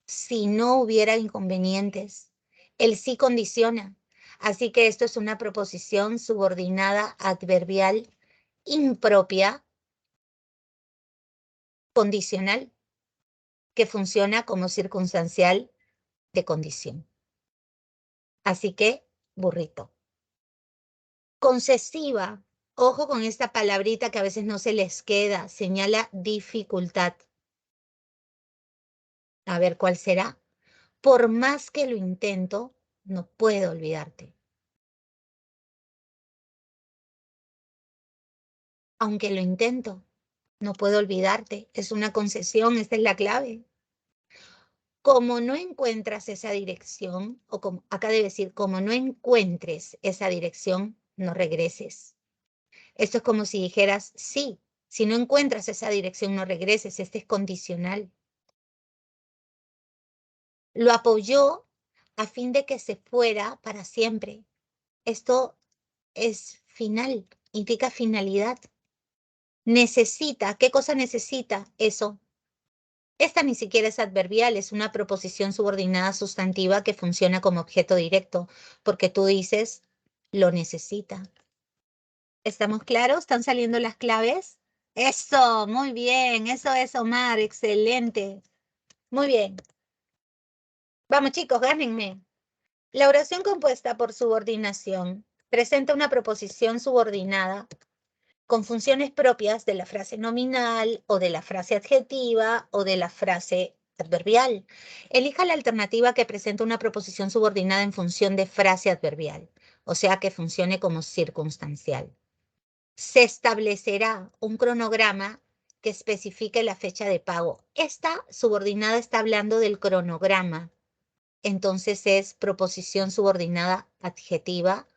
si no hubiera inconvenientes. El sí condiciona. Así que esto es una proposición subordinada adverbial impropia, condicional, que funciona como circunstancial de condición. Así que, burrito. Concesiva. Ojo con esta palabrita que a veces no se les queda. Señala dificultad. A ver cuál será. Por más que lo intento, no puedo olvidarte. Aunque lo intento, no puedo olvidarte. Es una concesión, esta es la clave. Como no encuentras esa dirección, o como acá debe decir, como no encuentres esa dirección, no regreses. Esto es como si dijeras, sí, si no encuentras esa dirección, no regreses. Este es condicional. Lo apoyó a fin de que se fuera para siempre. Esto es final, indica finalidad. Necesita, ¿qué cosa necesita? Eso. Esta ni siquiera es adverbial, es una proposición subordinada sustantiva que funciona como objeto directo, porque tú dices, lo necesita. ¿Estamos claros? ¿Están saliendo las claves? Eso, muy bien, eso es, Omar, excelente. Muy bien. Vamos, chicos, gánenme. La oración compuesta por subordinación presenta una proposición subordinada con funciones propias de la frase nominal o de la frase adjetiva o de la frase adverbial. Elija la alternativa que presenta una proposición subordinada en función de frase adverbial, o sea que funcione como circunstancial. Se establecerá un cronograma que especifique la fecha de pago. Esta subordinada está hablando del cronograma. Entonces es proposición subordinada adjetiva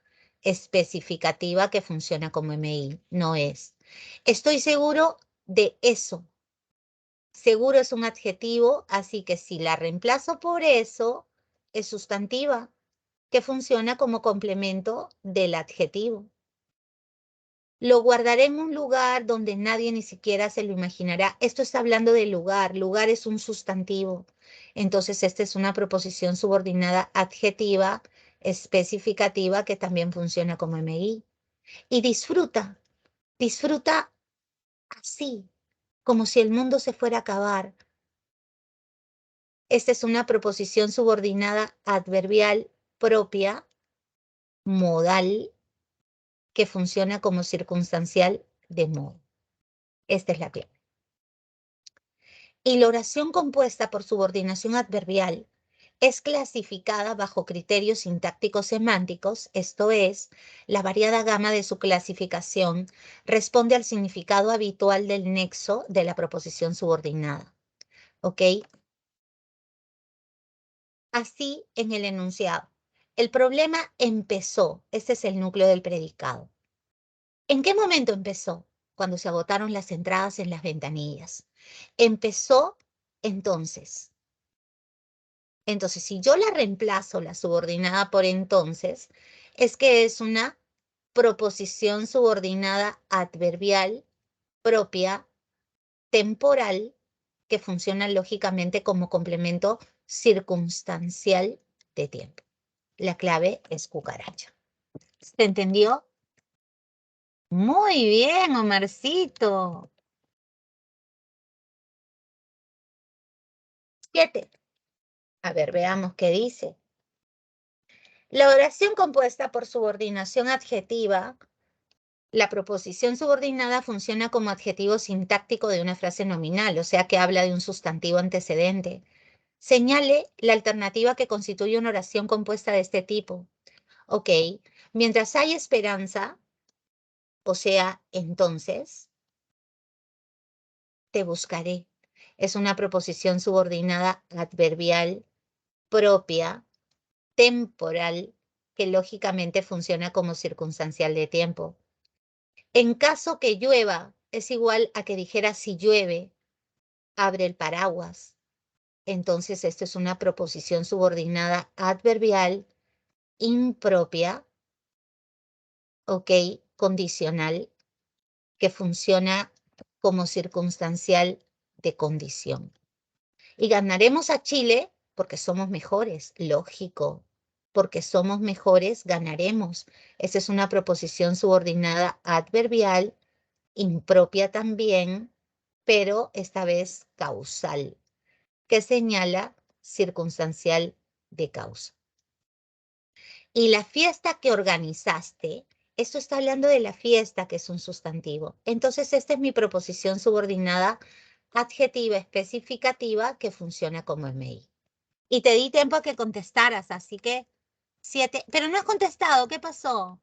especificativa que funciona como MI. No es. Estoy seguro de eso. Seguro es un adjetivo, así que si la reemplazo por eso, es sustantiva, que funciona como complemento del adjetivo. Lo guardaré en un lugar donde nadie ni siquiera se lo imaginará. Esto está hablando de lugar. Lugar es un sustantivo. Entonces, esta es una proposición subordinada adjetiva especificativa que también funciona como MI. Y disfruta. Disfruta así, como si el mundo se fuera a acabar. Esta es una proposición subordinada adverbial propia modal que funciona como circunstancial de modo. Esta es la clave. Y la oración compuesta por subordinación adverbial es clasificada bajo criterios sintácticos semánticos, esto es, la variada gama de su clasificación responde al significado habitual del nexo de la proposición subordinada. ¿Ok? Así en el enunciado. El problema empezó, este es el núcleo del predicado. ¿En qué momento empezó? Cuando se agotaron las entradas en las ventanillas. Empezó entonces. Entonces, si yo la reemplazo, la subordinada por entonces, es que es una proposición subordinada adverbial propia, temporal, que funciona lógicamente como complemento circunstancial de tiempo. La clave es cucaracha. ¿Se entendió? Muy bien, Omarcito. 7. A ver, veamos qué dice. La oración compuesta por subordinación adjetiva, la proposición subordinada funciona como adjetivo sintáctico de una frase nominal, o sea que habla de un sustantivo antecedente. Señale la alternativa que constituye una oración compuesta de este tipo. Ok, mientras hay esperanza, o sea, entonces, te buscaré. Es una proposición subordinada adverbial propia, temporal, que lógicamente funciona como circunstancial de tiempo. En caso que llueva, es igual a que dijera si llueve, abre el paraguas. Entonces, esto es una proposición subordinada adverbial impropia, ok, condicional, que funciona como circunstancial de condición. Y ganaremos a Chile porque somos mejores, lógico. Porque somos mejores, ganaremos. Esa es una proposición subordinada adverbial, impropia también, pero esta vez causal, que señala circunstancial de causa. Y la fiesta que organizaste, esto está hablando de la fiesta, que es un sustantivo. Entonces, esta es mi proposición subordinada adjetiva especificativa que funciona como MI. Y te di tiempo a que contestaras, así que 7. Pero no has contestado, ¿qué pasó?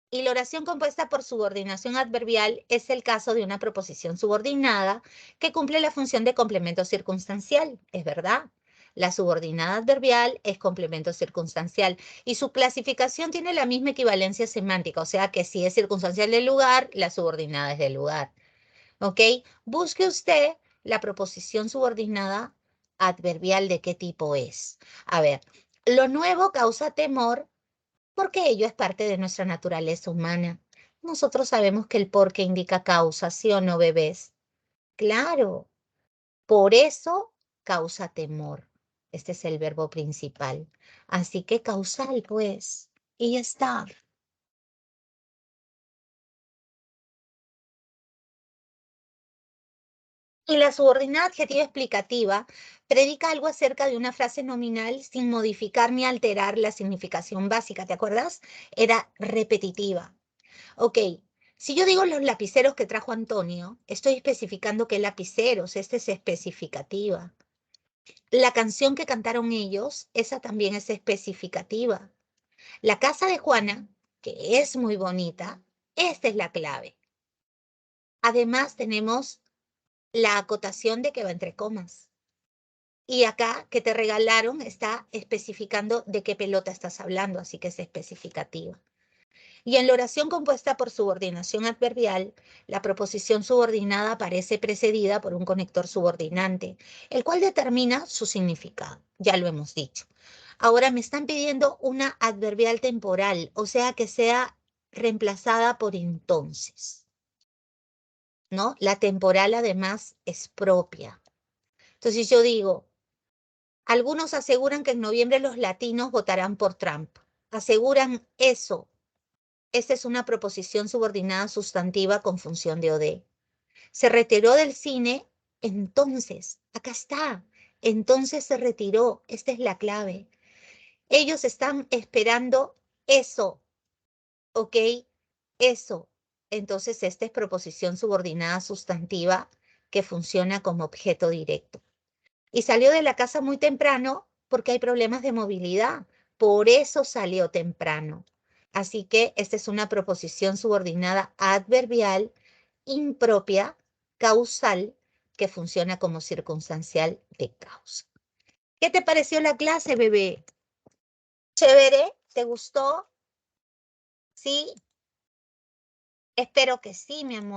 Y la oración compuesta por subordinación adverbial es el caso de una proposición subordinada que cumple la función de complemento circunstancial, ¿es verdad? La subordinada adverbial es complemento circunstancial y su clasificación tiene la misma equivalencia semántica, o sea que si es circunstancial del lugar, la subordinada es del lugar. ¿Ok? Busque usted la proposición subordinada adverbial de qué tipo es. A ver, lo nuevo causa temor porque ello es parte de nuestra naturaleza humana. Nosotros sabemos que el por qué indica causa, ¿sí o no, bebés? Claro, por eso causa temor. Este es el verbo principal. Así que causal, pues. Y ya está. Y la subordinada adjetiva explicativa predica algo acerca de una frase nominal sin modificar ni alterar la significación básica. ¿Te acuerdas? Era repetitiva. Ok, si yo digo los lapiceros que trajo Antonio, estoy especificando qué lapiceros, esta es especificativa. La canción que cantaron ellos, esa también es especificativa. La casa de Juana, que es muy bonita, esta es la clave. Además tenemos la acotación de que va entre comas. Y acá, que te regalaron, está especificando de qué pelota estás hablando, así que es especificativa. Y en la oración compuesta por subordinación adverbial, la proposición subordinada aparece precedida por un conector subordinante, el cual determina su significado. Ya lo hemos dicho. Ahora me están pidiendo una adverbial temporal, o sea que sea reemplazada por entonces, ¿no? La temporal además es propia. Entonces yo digo, algunos aseguran que en noviembre los latinos votarán por Trump. Aseguran eso. Esta es una proposición subordinada sustantiva con función de OD. Se retiró del cine, entonces, acá está, entonces se retiró, esta es la clave. Ellos están esperando Eso, ¿ok? Eso. Entonces, esta es proposición subordinada sustantiva que funciona como objeto directo. Y salió de la casa muy temprano porque hay problemas de movilidad. Por eso salió temprano. Así que esta es una proposición subordinada adverbial impropia, causal, que funciona como circunstancial de causa. ¿Qué te pareció la clase, bebé? ¿Chévere? ¿Te gustó? ¿Sí? Espero que sí, mi amor.